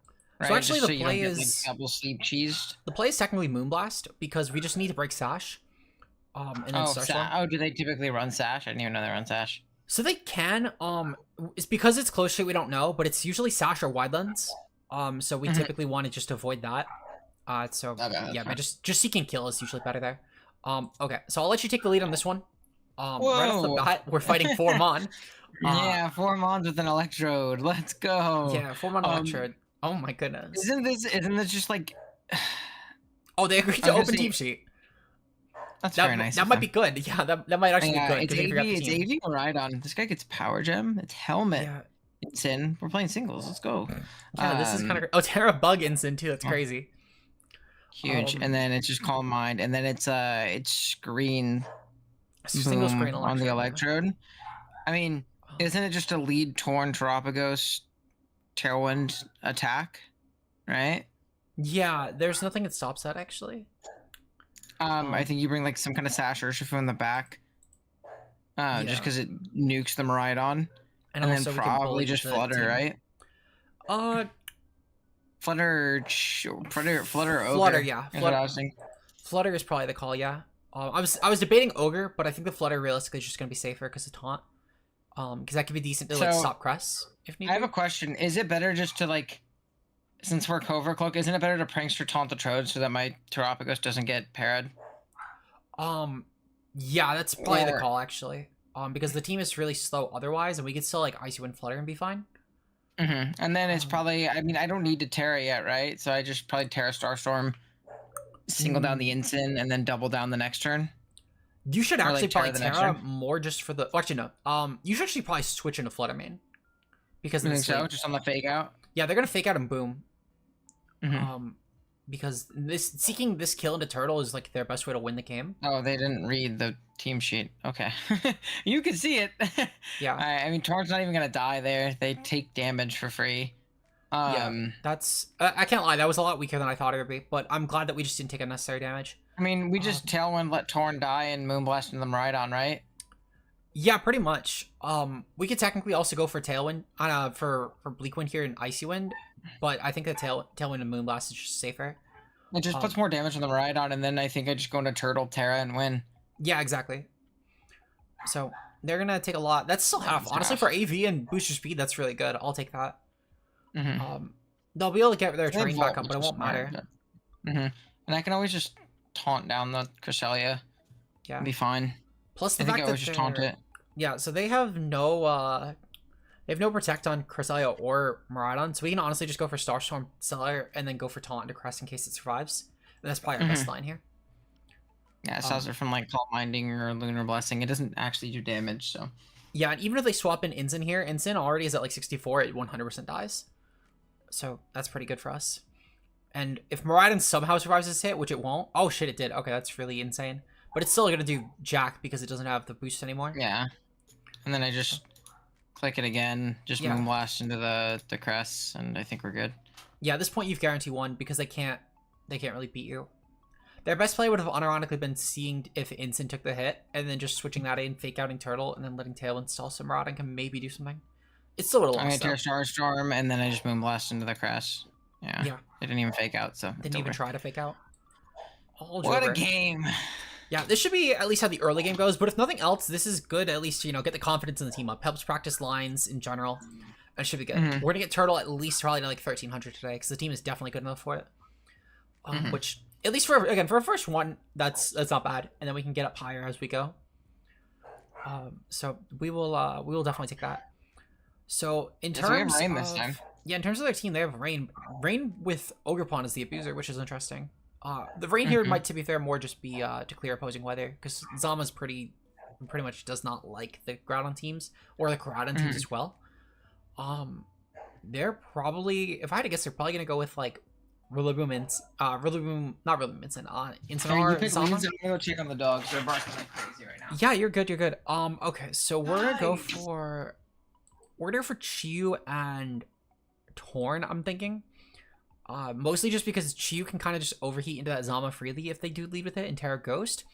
Right? So actually, just the play is like, double sleep cheesed. The play is technically Moonblast because we just need to break Sash. And then Starstorm. Do they typically run Sash? I didn't even know they run Sash. So they can. It's because it's close shit. We don't know, but it's usually Sash or Wide Lens. So we typically want to just avoid that. So yeah, but just seeking kill is usually better there. Okay, so I'll let you take the lead on this one. Right off the bat, we're fighting 4 Mon. Yeah, 4 Mons with an Electrode. Let's go. Yeah, 4 Mon Electrode. Oh my goodness. Isn't this just like? Oh, they agreed to open team sheet. That's very nice. That might be good. Yeah, that might actually be good. It's AV or Rhydon. This guy gets Power Gem. It's Helmet. Yeah. It's in. We're playing singles. Let's go. Yeah, this is kind of. Oh, Terra Bug Instant too. That's crazy. Huge. And then it's just Calm Mind, and then it's screen. Single screen on the Electrode. I mean, Isn't it just a lead Torn Terapagos Tailwind attack, right? Yeah, there's nothing that stops that actually. I think you bring like some kind of Sash Urshifu in the back. Yeah. Just because it nukes the Miraidon. And then also we can probably bully just the Flutter, team. right? Flutter, Ogre. Flutter, yeah. Is what I was thinking. Flutter is probably the call, yeah. I was debating Ogre, but I think the Flutter realistically is just gonna be safer because of Taunt. Because that could be decent to like So, stop Cress if need I have be. a question. Is it better just to like, since we're Covercloak, isn't it better to Prankster Taunt the Trode so that my Terapagos doesn't get parried? Yeah, that's probably the Or- call actually. Because the team is really slow otherwise, and we could still like Icy Wind Flutter and be fine. And then it's probably, I mean, I don't need to Terra yet, right? So I just probably Terra Starstorm, single down the Ensign, and then double down the next turn. You should Or, actually like, Terra probably the next Terra turn? more just for the. Well, actually, no. You should actually probably switch into Flutter main. Because You of think the so? sleep. Just on the fake out? Yeah, they're gonna fake out and boom. Mhm. Because seeking this kill into turtle is like their best way to win the game. Oh, they didn't read the team sheet. Okay. You can see it. Yeah. I mean, Torn's not even going to die there. They take damage for free. Yeah, that's I can't lie, that was a lot weaker than I thought it would be, but I'm glad that we just didn't take unnecessary damage. I mean, we just Tailwind, let Torn die, and Moonblast into the Miraidon, right? Yeah, pretty much. We could technically also go for Tailwind, for Bleak Wind here and Icy Wind, but I think that Tailwind and Moonblast is just safer. It just puts more damage on the Miraidon, and then I think I just go into Turtle, Terra, and win. Yeah, exactly. So they're gonna take a lot. That's still half. It's Honestly, half. for AV and booster speed, that's really good. I'll take that. Mm-hmm. They'll be able to get their They terrain back vault, up, but it which is won't matter. smart, but- And I can always just taunt down the Cresselia. Yeah. And be fine. Plus the I think fact I that always just taunt they're- it. Yeah, so they have no protect on Cresselia or Miraidon, so we can honestly just go for Starstorm Cellar and then go for Taunt to Crest in case it survives. And that's probably our best line here. Yeah, it stops it from like Calm Minding or Lunar Blessing. It doesn't actually do damage, so. Yeah, and even if they swap in Ensign here, Ensign already is at like 64, it 100% dies. So that's pretty good for us. And if Miraidon somehow survives this hit, which it won't. Oh shit, it did. Okay, that's really insane. But it's still gonna do jack because it doesn't have the boost anymore. Yeah. And then I just click it again, just Yeah. Moonblast into the crest, and I think we're good. Yeah, at this point you've guaranteed one because they can't really beat you. Their best play would have unironically been seeing if Ensign took the hit, and then just switching that in, fake outing Turtle, and then letting Tailwind stall some Miraidon can maybe do something. It still would have I'm gonna lost tear though. Starstorm, and then I just Moonblast into the crest. Yeah. Yeah. They didn't even fake out, so. Didn't even try to fake out. All What a over. game! Yeah, this should be at least how the early game goes, but if nothing else, this is good at least, you know, get the confidence in the team up. Helps practice lines in general. That should be good. We're gonna get Turtle at least probably to like 1300 today, because the team is definitely good enough for it. Which, at least for a first one, that's not bad. And then we can get up higher as we go. So we will definitely take that. So in So we have terms Rain of this time. yeah, in terms of their team, they have Rain. Rain with Ogerpon as the abuser, which is interesting. The Rain here might, to be fair, more just be to clear opposing weather, because Zama's pretty much does not like the Groudon teams, or the Groudon teams as well. They're probably, if I had to guess, they're probably gonna go with like Rillaboom, not Rillaboom, Incineroar, Zama. I'm gonna go check on the dogs. They're barking like crazy right now. Yeah, you're good. Okay, so we're gonna go for Chiyu and Torn, I'm thinking. Mostly just because Chiyu can kind of just overheat into that Zama freely if they do lead with it, and Terra Ghost.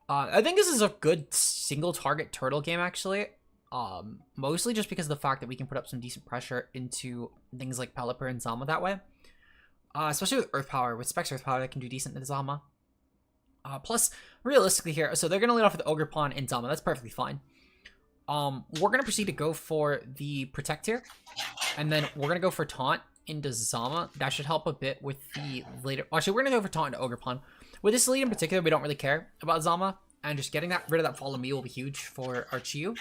I think this is a good single target turtle game actually. Mostly just because of the fact that we can put up some decent pressure into things like Pelipper and Zama that way. Especially with Earth Power, with Specs Earth Power that can do decent to Zama. Plus, realistically here, so they're gonna lead off with Ogerpon and Zama, that's perfectly fine. We're gonna proceed to go for the Protect here, and then we're gonna go for Taunt into Zama. That should help a bit with the later. Actually, we're gonna go for Taunt into Ogerpon. With this lead in particular, we don't really care about Zama, and just getting rid of that Follow Me will be huge for our Chiyu.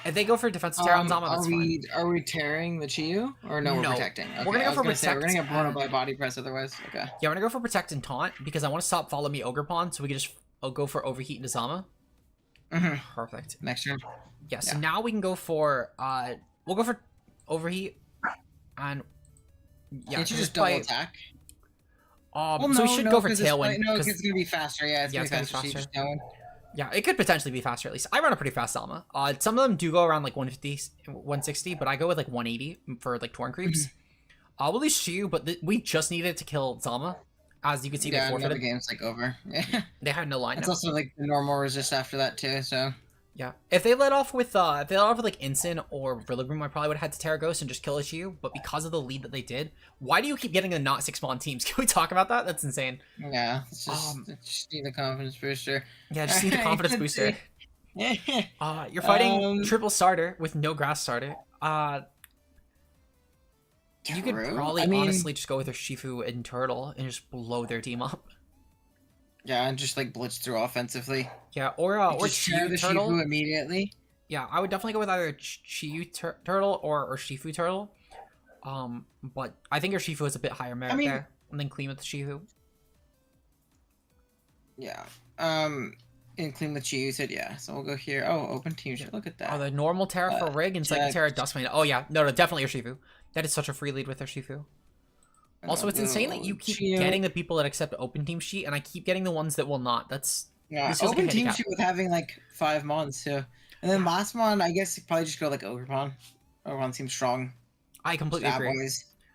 If they go for defensive Terra on Zama, that's fine. Are we tearing the Chiyu? Or no, we're protecting? Okay, We're gonna go for Protect. We're gonna get blown up and- by Body Press otherwise. Okay. Yeah, we're gonna go for Protect and Taunt because I want to stop Follow Me Ogerpon, so we can just go for Overheat into Zama. Perfect. Next turn. Yeah, so now we can go for we'll go for Overheat and yeah. Can't you just play- double attack? so we should go for Tailwind. No, 'cause- it's gonna be faster. Yeah, it's Yeah, gonna be it's gonna faster. be So you just Tailwind. Yeah, it could potentially be faster at least. I run a pretty fast Sama. Some of them do go around like 150, 160, but I go with like 180 for like Torn creeps. We'll lose Shiyu, but we just needed to kill Zama. As you can see, they Yeah, now the forfeited. game's like over. Yeah. They had no line. It's No. also like the normal resist after that too, so. Yeah, if they let off with like Incin or Rillaboom, I probably would have had to Terra Ghost and just kill Shiyu. But because of the lead that they did, why do you keep getting the not 6-spawn teams? Can we talk about that? That's insane. Yeah, it's just need the confidence booster. Yeah, just need the confidence booster. You're fighting triple starter with no grass starter. You could probably honestly just go with their Shifu and Turtle and just blow their team up. Yeah, and just like blitz through offensively. Yeah, or Chiyu Turtle Shifu immediately. Yeah, I would definitely go with either Chiyu Turtle or Shifu Turtle. But I think your Shifu is a bit higher merit there, and then clean with the Shifu. Yeah. And clean with Chiyu said yeah. So we'll go here. Oh, open team. Look at that. Oh, the normal Terra for Rig and second Terra Dustmane. Oh yeah, no, definitely your Shifu. That is such a free lead with their Shifu. Also, it's insane that you keep getting the people that accept open team sheet, and I keep getting the ones that will not. That's open team sheet with having like 5 mons too. And then last one, I guess you probably just go like Ogrepon. Ogrepon seems strong. I completely agree.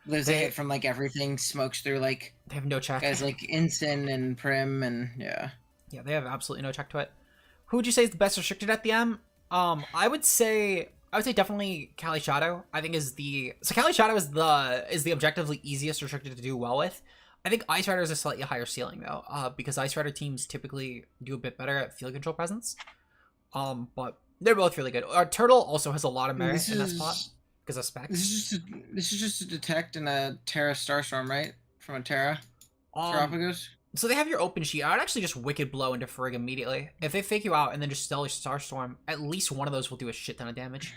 Lives a hit from like everything, smokes through like. They have no check. Guys like Incin and Prim and yeah. Yeah, they have absolutely no check to it. Who would you say is the best restricted at the M? I would say definitely Kali Shadow. I think Kali Shadow is the objectively easiest restricted to do well with. I think Ice Rider is a slightly higher ceiling though, because Ice Rider teams typically do a bit better at field control presence. But they're both really good. Turtle also has a lot of merit in that spot because of specs. This is just a detect and a Terra Starstorm, right? From a Terra. Terrapagos. So they have your open sheet. I would actually just Wicked Blow into Frigg immediately. If they fake you out and then just Stellar Starstorm, at least one of those will do a shit ton of damage.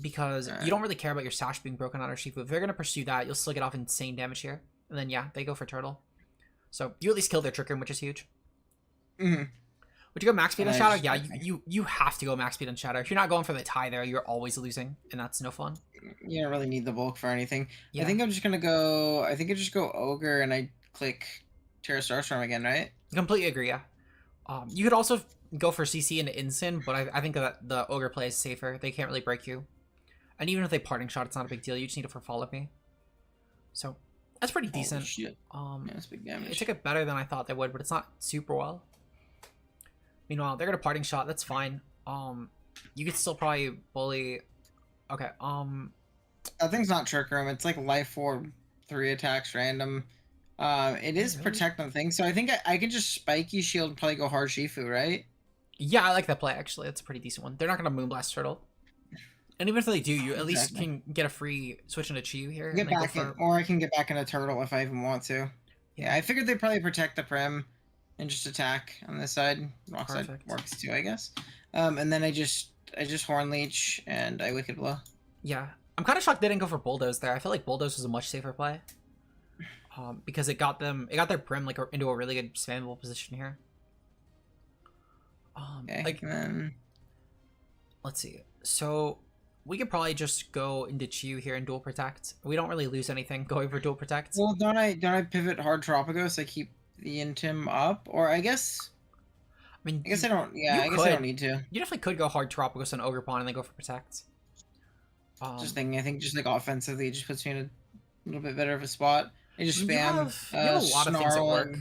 Because you don't really care about your Sash being broken on or Shifu. If they're going to pursue that, you'll still get off insane damage here. And then, yeah, they go for Turtle. So you at least kill their Trick Room, which is huge. Mm-hmm. Would you go max speed on Shadow? Yeah, you have to go max speed on Shadow. If you're not going for the tie there, you're always losing, and that's no fun. You don't really need the bulk for anything. Yeah. I think I'm just gonna go. I think I just go Ogre and I click Terra Starstorm again, right? Completely agree. Yeah. You could also go for CC into Incin, but I think that the Ogre play is safer. They can't really break you, and even if they parting shot, it's not a big deal. You just need it for Follow Me. So that's pretty decent. Shit. Yeah, that's big damage. It took it better than I thought they would, but it's not super well. Meanwhile, they're gonna parting shot. That's fine. You could still probably bully. Okay. That thing's not Trick Room. It's like Life Orb, 3 attacks random. It is really? Protect on things, so I think I could just Spiky Shield and probably go hard Shifu, right? Yeah, I like that play actually. That's a pretty decent one. They're not gonna Moonblast Turtle, and even if they do, you at least can get a free switch into Chiyu here. Get back in, or I can get back into Turtle if I even want to. Yeah, I figured they'd probably protect the Prim. And just attack on this side. Rock side works too, I guess. And then I just Horn Leech and I Wicked Blow. Yeah, I'm kind of shocked they didn't go for Bulldoze there. I feel like Bulldoze was a much safer play. Because it got their Prim like into a really good spammable position here. Okay, like then let's see. So we could probably just go into Chiyu here and dual protect. We don't really lose anything going for dual protect. Well, don't I pivot hard Tropicos? I keep the Intim up, or I guess I don't. Yeah, I guess I don't need to. You definitely could go hard Tropicos on Ogrepon and then go for protect. Just thinking, I think just like offensively, it just puts me in a little bit better of a spot. I just spam. You have a lot of things that work.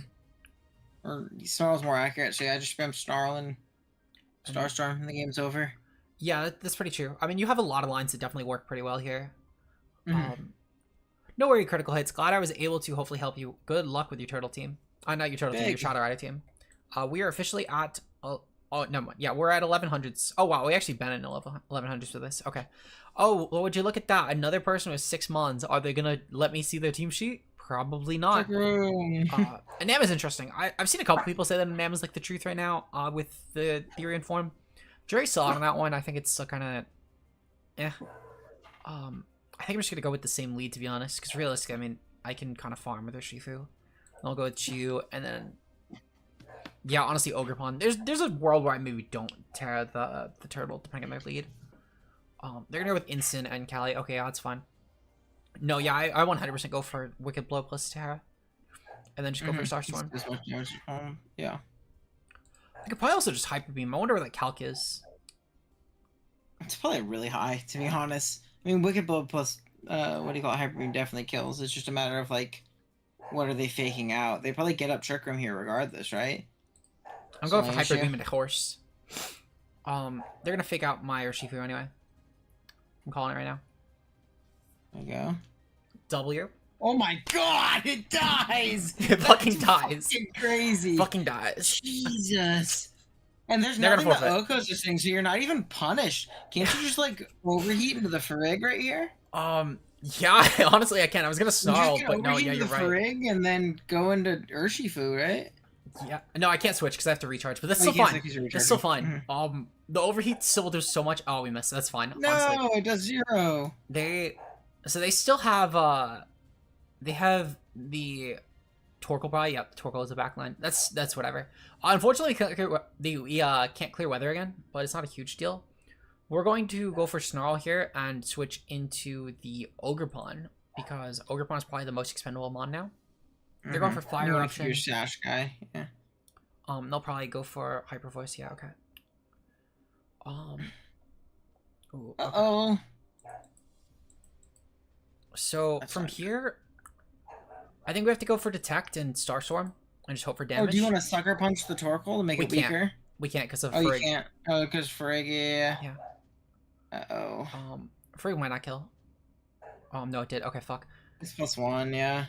Or Snarl's more accurate, so yeah, I just spam Snarl and Starstorm, and the game's over. Yeah, that's pretty true. I mean, you have a lot of lines that definitely work pretty well here. No worry, critical hits. Glad I was able to hopefully help you. Good luck with your turtle team. Not your turtle team, your Shadow Rider team. We are officially at... Oh, no, yeah, we're at 1100s. Oh, wow, we actually been in 1100s for this. Okay. Oh, well, would you look at that? Another person with 6 mons. Are they going to let me see their team sheet? Probably not. And Nam is interesting. I've seen a couple people say that Nam is like the truth right now with the Therian form. Jury's still out on that one. I think it's still kind of... Eh. I think I'm just going to go with the same lead, to be honest. Because realistically, I mean, I can kind of farm with Urshifu. I'll go with Chiyu, and then... Yeah, honestly, Ogrepon. There's a world where I maybe don't tear the turtle, depending on their lead. They're gonna go with Incin and Kali. Okay, yeah, that's fine. No, yeah, I 100% go for Wicked Blow plus Terra. And then just go for Starstorm. Yeah. I could probably also just Hyper Beam. I wonder where that calc is. It's probably really high, to be honest. I mean, Wicked Blow plus, what do you call it, Hyper Beam definitely kills. It's just a matter of, like, what are they faking out? They probably get up Trick Room here regardless, right? I'm going for Hyper Beam and Horse. They're gonna fake out my Urshifu anyway. I'm calling it right now. There you go. W. Oh my god, it dies! It fucking dies. Fucking crazy. Fucking dies. Jesus. And there's They're nothing gonna that Oko's just saying, so you're not even punished. Can't you just, like, overheat into the Farig right here? Yeah, honestly I can. I was gonna snarl, but no, yeah, you're right. Farig and then go into Urshifu, right? Yeah, no, I can't switch because I have to recharge, but that's still fine. It's still fine. Mm-hmm. The overheat still will do so much. Oh, we missed. That's fine. No, honestly. it does 0. They still have they have the Torkoal probably. Yep, Torkoal is a backline. That's whatever. Unfortunately, can't clear weather again, but it's not a huge deal. We're going to go for Snarl here and switch into the Ogerpon because Ogerpon is probably the most expendable mon now. They're going for Fire Eruption. Your Sash guy, yeah. They'll probably go for Hyper Voice. Yeah, okay. Ooh, okay. Uh-oh. So from here, I think we have to go for Detect and Starstorm and just hope for damage. Oh, do you want to Sucker Punch the Torkoal to make it weaker? We can't because of Frigg. Frigg. You can't. Oh, because Frigg, yeah. Yeah. Uh-oh. Frigg might not kill. No, it did. Okay, fuck. It's +1, yeah.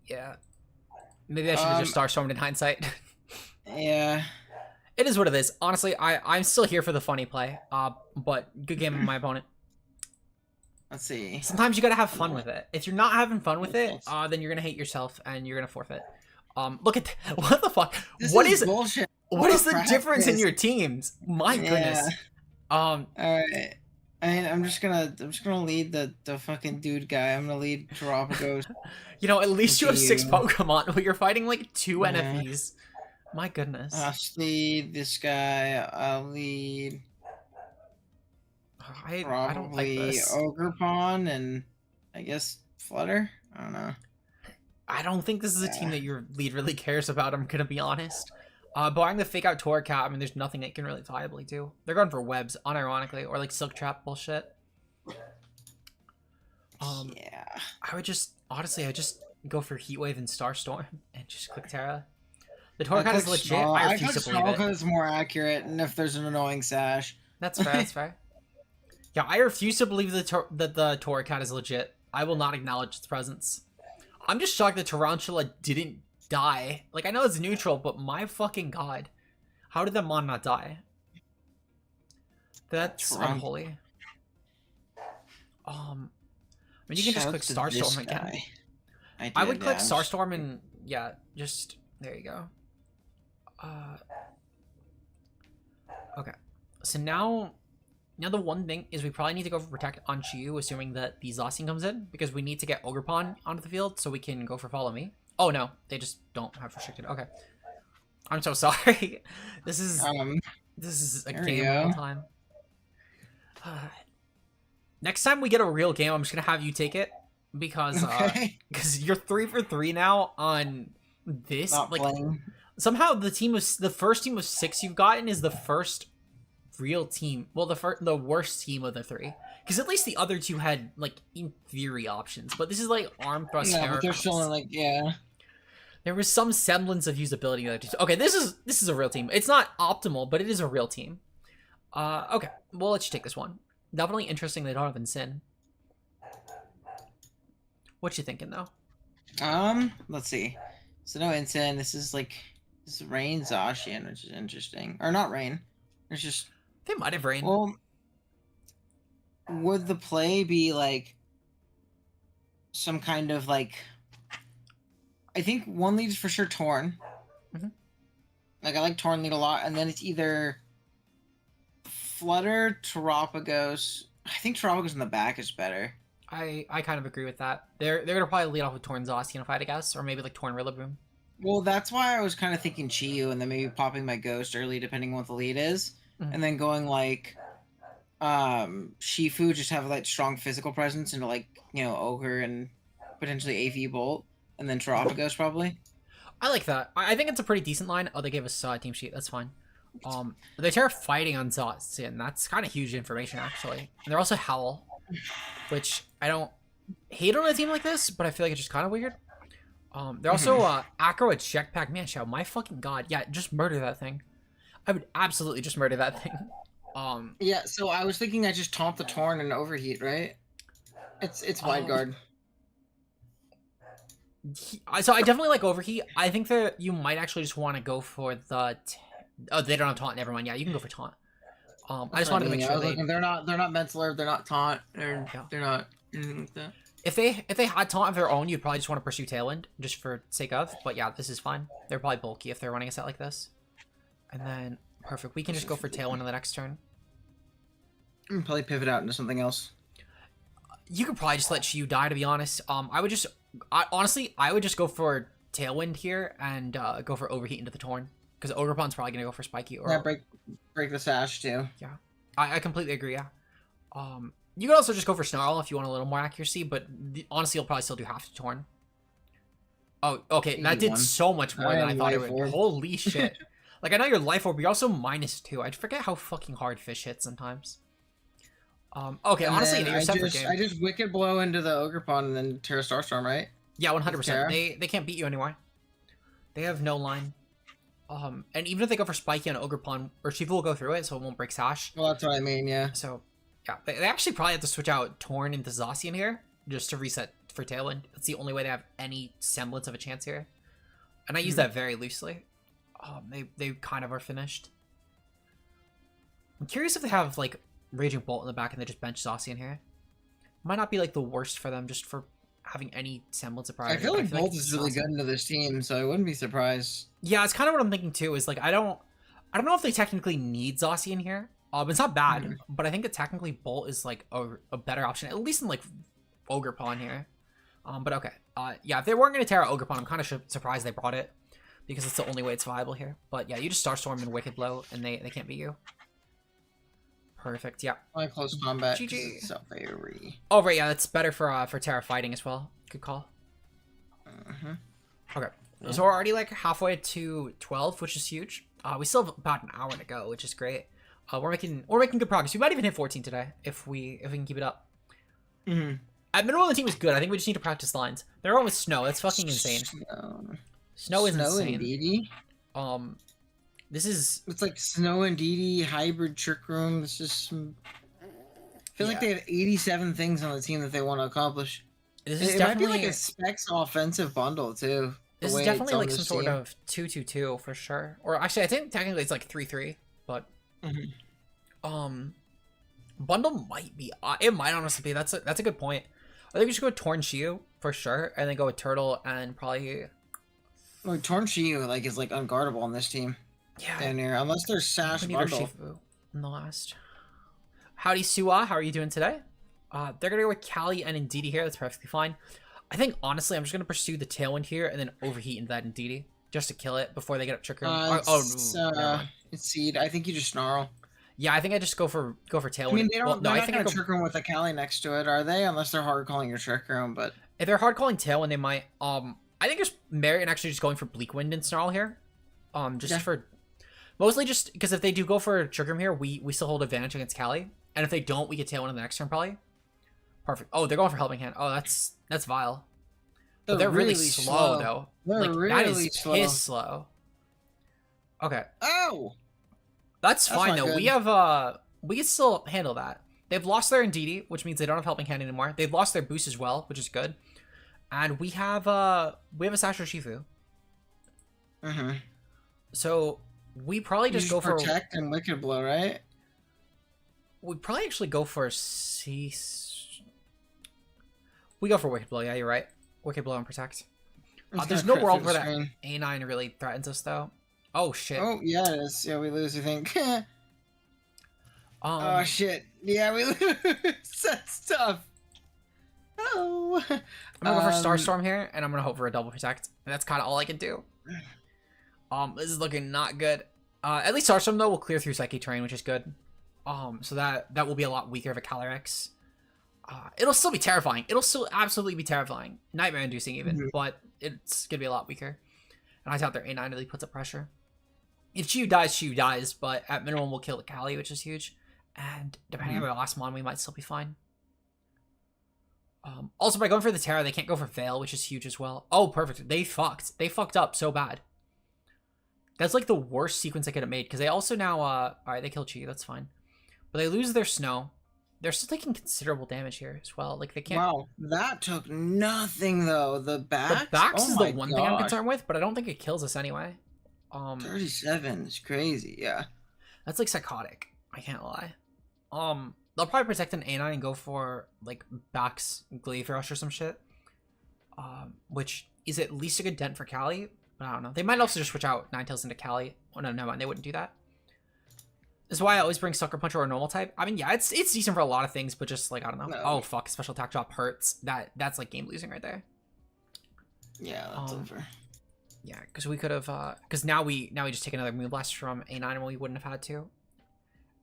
Yeah. Maybe I should have just Starstormed in hindsight. Yeah. It is what it is. Honestly, I'm still here for the funny play. But good game of my opponent. Let's see. Sometimes you gotta have fun with it. If you're not having fun with it, then you're gonna hate yourself and you're gonna forfeit. Look at what the fuck? What is bullshit? What is the difference in your teams? My goodness. All right. I mean, I'm just gonna lead the fucking dude guy. I'm gonna lead Terapagos. You know, at least you have 6 Pokemon, but you're fighting like 2 NFEs. My goodness. I'll lead this guy. I'll lead. I don't like this. Ogerpon and I guess Flutter. I don't know. I don't think this is a team that your lead really cares about. I'm gonna be honest. Barring the fake out Torcat, I mean, there's nothing they can really viably do. They're going for webs, unironically, or like Silk Trap bullshit. Yeah. I would just go for Heatwave and Starstorm and just click Terra. The Torcat is legit. I refuse to believe it. Because it's more accurate, and if there's an annoying Sash. That's fair. That's fair. Yeah, I refuse to believe that the Torcat is legit. I will not acknowledge its presence. I'm just shocked that Tarantula didn't die. Like, I know it's neutral, but my fucking god. How did the mon not die? That's unholy. I mean, you can just click Starstorm again. I would click Starstorm and, yeah, just, there you go. Okay. So now the one thing is we probably need to go for Protect on Chiyu, assuming that the Zacian comes in, because we need to get Ogerpon onto the field so we can go for Follow Me. Oh no, they just don't have restricted. Okay. I'm so sorry. This is a game all the time. Next time we get a real game, I'm just gonna have you take it because you're 3 for 3 now on this. Not like playing. Somehow the first team of 6 you've gotten is the first real team. Well, the worst team of the 3, because at least the other 2 had like in theory options, but this is like arm thrust. Yeah, but they're still like There was some semblance of usability in the other 2. Okay, this is a real team. It's not optimal, but it is a real team. Okay, well, let's take this one. Definitely interesting they don't have Incin. What you thinking though? Let's see. So no Incin. This is Rain Zacian, which is interesting. Or not Rain. It's just they might have Rain. Well, would the play be like some kind of like? I think one lead is for sure Torn. Like I like Torn lead a lot, and then it's either Flutter, Terapagos. I think Terapagos in the back is better. I kind of agree with that. They're gonna probably lead off with Torn Zacian if I had to guess, or maybe like Torn Rillaboom. Well, that's why I was kind of thinking Chiyu, and then maybe popping my Ghost early, depending on what the lead is, and then going like Shifu, just have like strong physical presence into like Ogre and potentially AV Bolt, and then Terapagos probably. I like that. I think it's a pretty decent line. Oh, they gave us a team sheet. That's fine. They Terra fighting on Zacian. That's kind of huge information, actually. And they're also Howl, which I don't hate on a team like this, but I feel like it's just kind of weird. They're also Acro at Jetpack Manchow. My fucking god. Yeah, just murder that thing. I would absolutely just murder that thing. Yeah, so I was thinking I just taunt the Torn and overheat, right? It's wide guard. So I definitely like overheat. I think that you might actually just want to go for the. Oh, they don't have taunt. Never mind. Yeah, you can go for taunt. I just wanted to make sure they're not mental herb. They're not taunt. They're not anything like that. If they had taunt of their own, you'd probably just want to pursue Tailwind just for sake of. But yeah, this is fine. They're probably bulky if they're running a set like this. And then perfect. We can just go for Tailwind on the next turn. Probably pivot out into something else. You could probably just let Shiyu die, to be honest. Honestly, I would just go for Tailwind here and go for Overheat into the Torn. Because Ogrepon's probably going to go for Spiky. Or... Yeah, break the Sash, too. Yeah. I completely agree, yeah. You could also just go for Snarl if you want a little more accuracy, but honestly, you'll probably still do half the Torn. Oh, okay, that did so much more than I thought it would. Holy shit. Like, I know you're Life Orb, but you're also -2. I forget how fucking hard Fish hits sometimes. Okay, and honestly, I just Wicked Blow into the Ogrepon and then Terra Starstorm, right? Yeah, 100%. They can't beat you anymore. They have no line. And even if they go for Spiky on Ogrepon, Urshifu will go through it, so it won't break Sash. Well, that's what I mean, yeah. So, yeah, they actually probably have to switch out Torn into Zacian here, just to reset for Tailwind. That's the only way they have any semblance of a chance here. And I use that very loosely. They kind of are finished. I'm curious if they have, like, Raging Bolt in the back and they just bench Zacian here. Might not be, like, the worst for them just for having any semblance of priority. I feel like Bolt is really good into this team, so I wouldn't be surprised. Yeah, it's kind of what I'm thinking too, is like I don't know if they technically need Zacian here. It's not bad, but I think that technically Bolt is like a better option, at least in like Ogrepon here. But okay. Yeah, if they weren't gonna Terra Ogrepon, I'm kind of surprised they brought it. Because it's the only way it's viable here. But yeah, you just Starstorm and Wicked Blow and they can't beat you. Perfect, yeah. Like close combat. GG. So very. Oh right, yeah, that's better for Terra fighting as well. Good call. Okay. So we're already like halfway to 12, which is huge. We still have about an hour to go, which is great. We're making good progress. We might even hit 14 today if we can keep it up. At minimum, the team is good. I think we just need to practice lines. They're on with Snow. That's fucking insane. Snow is insane. And DD? This is... It's like Snow and DD, hybrid Trick Room. It's just... I feel like they have 87 things on the team that they want to accomplish. It might be like a Specs offensive bundle, too. This is definitely like some sort of 2-2-2 for sure. Or actually, I think technically it's like 3-3, but... Bundle might be... it might honestly be. That's a good point. I think we should go with Torn Shiyu for sure, and then go with Turtle and probably... Like, Torn Shiyu like, is like unguardable on this team. Yeah. Down here, unless there's Sash bundle. In the last. Howdy, Suwa. How are you doing today? They're going to go with Kali and Ndidi here. That's perfectly fine. I think, honestly, I'm just going to pursue the Tailwind here and then Overheat into that Ndidi just to kill it before they get up Trick Room. It's Seed. I think you just Snarl. Yeah, I think I just go for Tailwind. I mean, they're not going to Trick Room with a Kali next to it, are they? Unless they're hard calling your Trick Room, but... If they're hard calling Tailwind, they might. I think there's merit in actually just going for Bleak Wind and Snarl here. For... Mostly just because if they do go for Trick Room here, we still hold advantage against Kali. And if they don't, we get Tailwind in the next turn, probably. Perfect. Oh, they're going for Helping Hand. Oh, that's vile. But they're really slow, though. They're really slow. Okay. Oh! That's fine, though. Good. We can still handle that. They've lost their Ndidi, which means they don't have Helping Hand anymore. They've lost their boost as well, which is good. And we have a Sasha Shifu. So we probably just go for Protect and Wicked Blow, right? We'd probably actually go for We go for Wicked Blow, yeah, you're right. Wicked Blow and Protect. There's no world where that A9 really threatens us, though. Oh, shit. Oh, yeah, it is. Yeah, we lose, I think. Oh, shit. Yeah, we lose. That's tough. Oh. I'm gonna go for Starstorm here, and I'm gonna hope for a double Protect. And that's kind of all I can do. This is looking not good. At least Starstorm, though, will clear through Psychic Terrain, which is good. So that will be a lot weaker of a Calyrex. It'll still be terrifying. It'll still absolutely be terrifying. Nightmare-inducing, even. But it's gonna be a lot weaker. And I doubt their A9 really puts up pressure. If Chiyu dies, Chiyu dies, but at minimum we'll kill the Kali, which is huge. And depending on the last mon, we might still be fine. Also, by going for the Terra, they can't go for Veil, which is huge as well. Oh, perfect. They fucked. They fucked up so bad. That's like the worst sequence I could have made, because they also now, alright, they kill Chi, that's fine. But they lose their Snow. They're still taking considerable damage here as well. Like, they can't... Wow, that took nothing, though. The backs? The backs oh is the one thing I'm gosh. concerned with, but I don't think it kills us anyway. 37 is crazy, yeah. That's, like, psychotic. I can't lie. They'll probably protect an A9 and go for, like, backs Glaive Rush or some shit. Which is at least a good dent for Kali. But I don't know. They might also just switch out Ninetales into Kali. Oh, no, never mind. They wouldn't do that. This is why I always bring Sucker Punch or a normal type. I mean, yeah, it's decent for a lot of things, but just, like, I don't know. No. Oh, fuck. Special attack drop hurts. That's, like, game losing right there. Yeah, that's over. Yeah, because we could have... Because now we just take another Moonblast from A9 and we wouldn't have had to.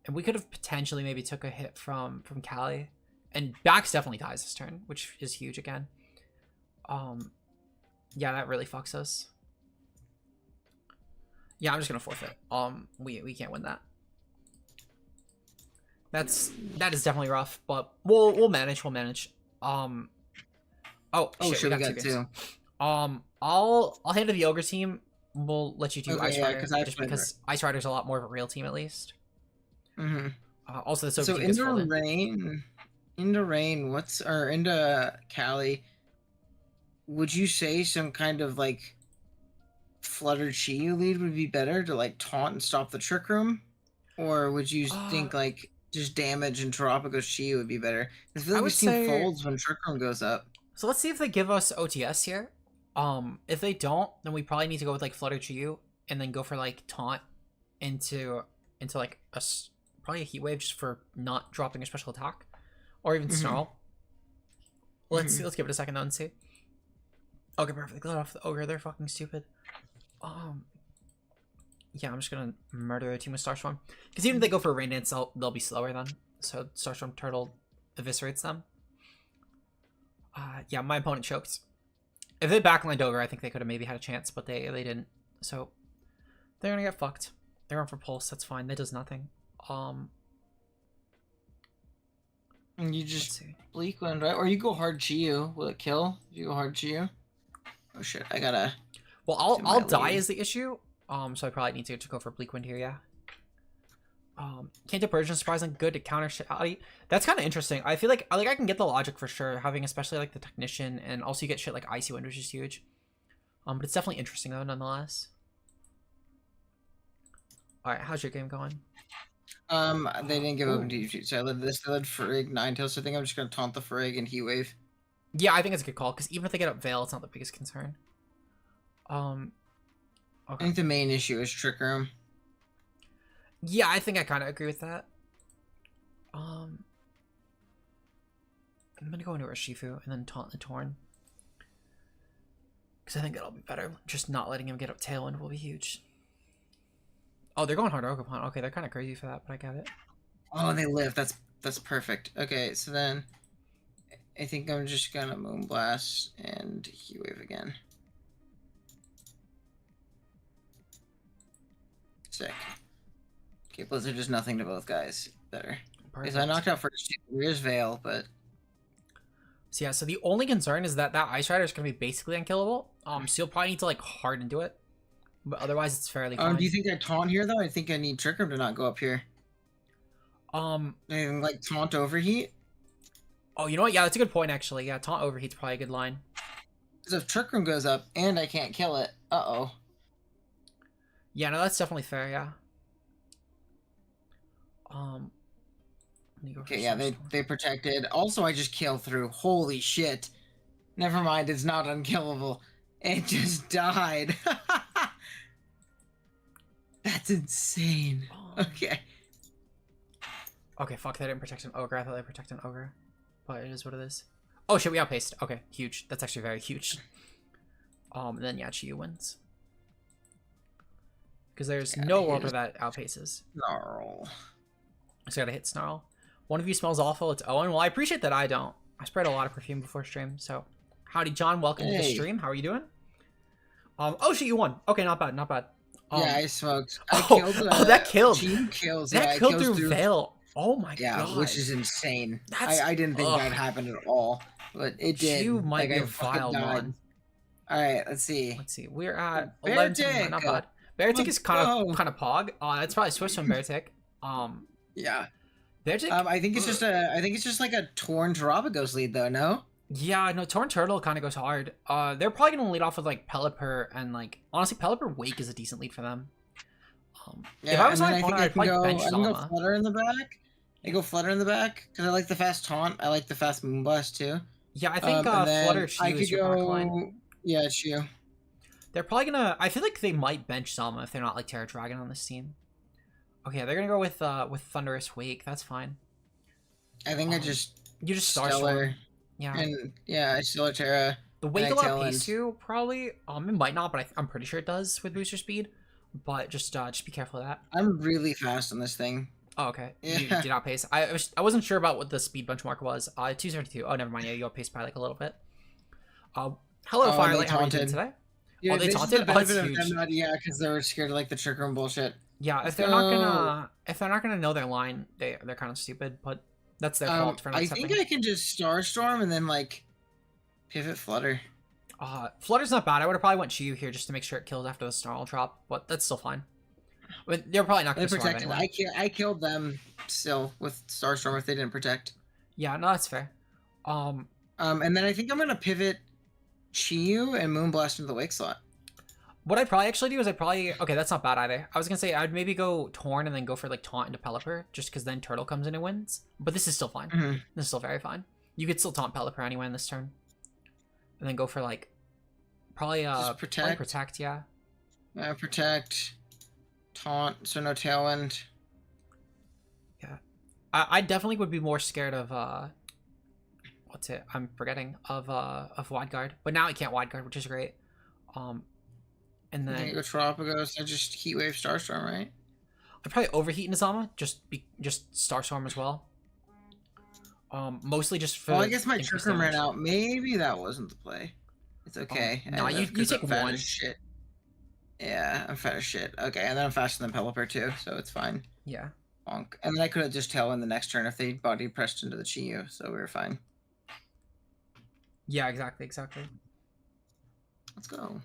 And we could have potentially maybe took a hit from Kali. And Bax definitely dies this turn, which is huge again. Yeah, that really fucks us. Yeah, I'm just gonna forfeit. We can't win that. That is definitely rough, but we'll manage. Oh shit, we we got two two. games. I'll handle the Ogre team. We'll let you do Okay, Ice yeah, Rider, 'cause just because Ice Rider's a lot more of a real team at least. Mm-hmm. Also, the So team gets folded. into rain, into Cali, would you say some kind of like Fluttered Chi lead would be better to like taunt and stop the Trick Room? Or would you think like just damage and Tropico Chi would be better? I feel like we've seen folds when Trick Room goes up. So let's see if they give us OTS here. If they don't, then we probably need to go with like Flutter Chi and then go for like taunt into like probably a Heat Wave just for not dropping a special attack, or even Snarl. Let's give it a second though and see. Okay, perfect. Let off the Ogre. They're fucking stupid. Yeah, I'm just gonna murder their team with Starstorm, because even if they go for a Rain Dance, they'll be slower then. So Starstorm Turtle eviscerates them. Yeah, my opponent choked. If they backlined Ogre, I think they could have maybe had a chance, but they didn't. So they're gonna get fucked. They're on for Pulse. That's fine. That does nothing. And you just Bleak Wind, right? Or you go hard Chiyu. Will it kill if you go hard Chiyu? Oh shit! I gotta. Well, I'll die is the issue. So I probably need to go for Bleak Wind here. Yeah. Can't Persian surprisingly good to counter shit. That's kind of interesting. I feel like I can get the logic for sure, having especially like the Technician, and also you get shit like Icy Wind, which is huge. But it's definitely interesting though, nonetheless. All right, how's your game going? They didn't give open DG, so I led Frigg Ninetales. So I think I'm just gonna taunt the Frigg and Heat Wave. Yeah, I think it's a good call, because even if they get up Veil, it's not the biggest concern. Okay. I think the main issue is Trick Room. Yeah, I think I kind of agree with that. I'm gonna go into Urshifu and then taunt the Torn, because I think that'll be better. Just not letting him get up Tailwind will be huge. Oh, they're going hard Ogerpon. Okay, they're kind of crazy for that, but I get it. Oh, they live. That's perfect. Okay, so then I think I'm just gonna Moonblast and Heat Wave again. Sick. Okay, Blizzard does nothing to both guys. Better. Because I knocked out first. Here's Veil, but. So yeah, so the only concern is that Ice Rider is gonna be basically unkillable. So you'll probably need to like hard into it, but otherwise it's fairly fine. Do you think I taunt here though? I think I need Trick Room to not go up here. And like taunt Overheat. Oh, you know what? Yeah, that's a good point actually. Yeah, taunt Overheat's probably a good line. Because if Trick Room goes up and I can't kill it, Yeah, no, that's definitely fair. Yeah. Okay, yeah, they protected. Also, I just killed through. Holy shit! Never mind, it's not unkillable. It just died. That's insane. Okay. Okay, fuck, they didn't protect an Ogre. I thought they protected an Ogre. But it is what it is. Oh shit, we outpaced. Okay, huge. That's actually very huge. And then yeah, Chiyu wins. Because there's no world where that outpaces. Snarl. Just gotta hit Snarl. One of you smells awful, it's Owen. Well, I appreciate that I don't. I sprayed a lot of perfume before stream, so. Howdy, John. Welcome to the stream. How are you doing? Oh shit, you won. Okay, not bad, not bad. Yeah, I smoked. I Oh, killed that killed. Chew kills. That Yeah, it killed kills through through. Veil. Oh my Yeah, god. which is insane. That's I didn't think that would happen at all, but it Chew did. might Like be a I fucking vile died. mod. All right, let's see. Let's see. We're at Bear 1179. Not tick. bad. Bear tick Let's is kind go. of pog. That's probably switch from bear tick. Yeah. Bear tick. I think it's just a. I think it's just like a torn Terabagos lead though. No. Yeah, no, Torn Turtle kind of goes hard. They're probably gonna lead off with like Pelipper and like honestly, Pelipper Wake is a decent lead for them. Yeah, if I was and my then opponent, I I'd think probably bench I can go Sama. Flutter in the back. I go Flutter in the back because I like the fast taunt. I like the fast Moonblast too. Yeah, I think And then Flutter Chew I is could your go. backline. Yeah, Chew. They're probably gonna. I feel like they might bench Sama if they're not like Terra Dragon on this team. Okay, they're gonna go with Thunderous Wake. That's fine. I think I just You just Star Stellar. Storm. Yeah. And yeah, Stellar Terra. The Wake and a lot Tailwind. pays you probably. It might not, but I'm pretty sure it does with booster speed. But just be careful of that. I'm really fast on this thing. Oh, okay. Yeah. You did not pace. I wasn't sure about what the speed benchmark was. 272. Oh, never mind. Yeah, you got paced by like a little bit. Hello, Firelight. How are you doing today? Yeah, Oh, they this is taunted? the Oh, that's benefit of huge. them not, yeah, because they were scared of like the trick room bullshit. Yeah, Let's if they're not gonna know their line, they're kind of stupid. But that's their fault for not I accepting. think I can just Star Storm and then like pivot Flutter. Flutter's not bad. I would have probably went Chiyu here just to make sure it kills after the Snarl drop, but that's still fine. But they're probably not They going to survive protected. anyway. I killed them still with Star Storm if they didn't protect. Yeah, no, that's fair. And then I think I'm gonna pivot Chiyu and Moonblast into the Wake slot. What I'd probably actually do is okay, that's not bad either. I was gonna say I'd maybe go Torn and then go for like Taunt into Pelipper, just because then Turtle comes in and wins. But this is still fine. This is still very fine. You could still Taunt Pelipper anyway in this turn, and then go for like probably Just protect. protect, yeah. Protect, taunt, so no Tailwind. Yeah, I definitely would be more scared of what's it? I'm forgetting of Wide Guard, but now I can't Wide Guard, which is great. And then you go Terapagos, I just Heatwave Starstorm, right? I'd probably overheat Nizama, just Starstorm as well. Mostly just for. Well, I guess my increased Trick Room ran damage. out. Maybe that wasn't the play. It's okay. no, you take I'm fat one. as shit. Yeah, I'm fat as shit. Okay, and then I'm faster than Pelipper too, so it's fine. Yeah. Bonk. And then I could have just Tailwind the next turn if they body pressed into the Chiyu, so we were fine. Yeah, exactly. Let's go.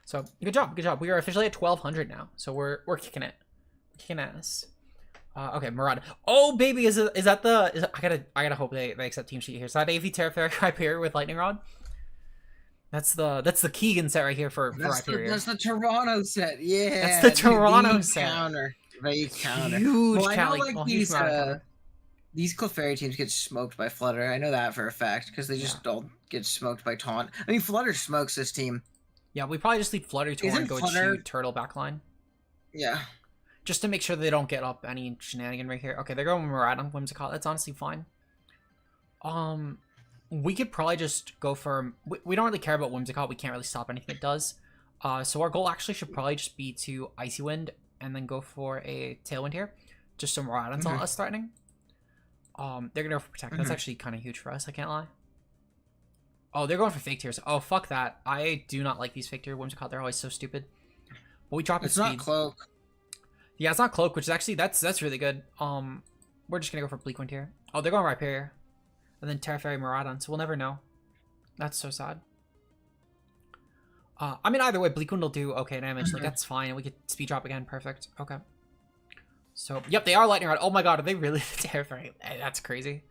So good job. We are officially at 1200 now, so we're kicking it, kicking ass. Okay, Murad. Oh baby, I gotta hope they accept team sheet here. Is that AV Terra Hyperior with Lightning Rod? That's the Keegan set right here for Hyperior. That's the Toronto set. Yeah. That's the Toronto the set. Counter. Right counter. Huge well, I know, counter. like, these Clefairy teams get smoked by Flutter. I know that for a fact because they just all get smoked by Taunt. I mean, Flutter smokes this team. Yeah, we probably just leave Flutter Torn and go Flutter... Chew Turtle backline. Yeah. Just to make sure they don't get up any shenanigan right here. Okay, they're going Murad on Whimsicott. That's honestly fine. We could probably just go for... We don't really care about Whimsicott. We can't really stop anything it does. So our goal actually should probably just be to Icy Wind and then go for a Tailwind here. Just so Muraden's not less threatening. They're going to go for Protect. That's actually kind of huge for us, I can't lie. Oh, they're going for Fake Tears. Oh, fuck that. I do not like these Fake Tear Whimsicott. They're always so stupid. But we drop its speed. It's not Cloak. Yeah, it's not Cloak, which is actually... That's really good. We're just going to go for Bleak Wind here. Oh, they're going Rhyperior. And then Terra Fairy Miraidon, so we'll never know. That's so sad. I mean, either way, Bleak Wind will do okay damage. Like, that's fine. We could speed drop again. Perfect. Okay. So, yep, they are Lightning Rod. Oh my god, are they really Terra Fairy? That's crazy.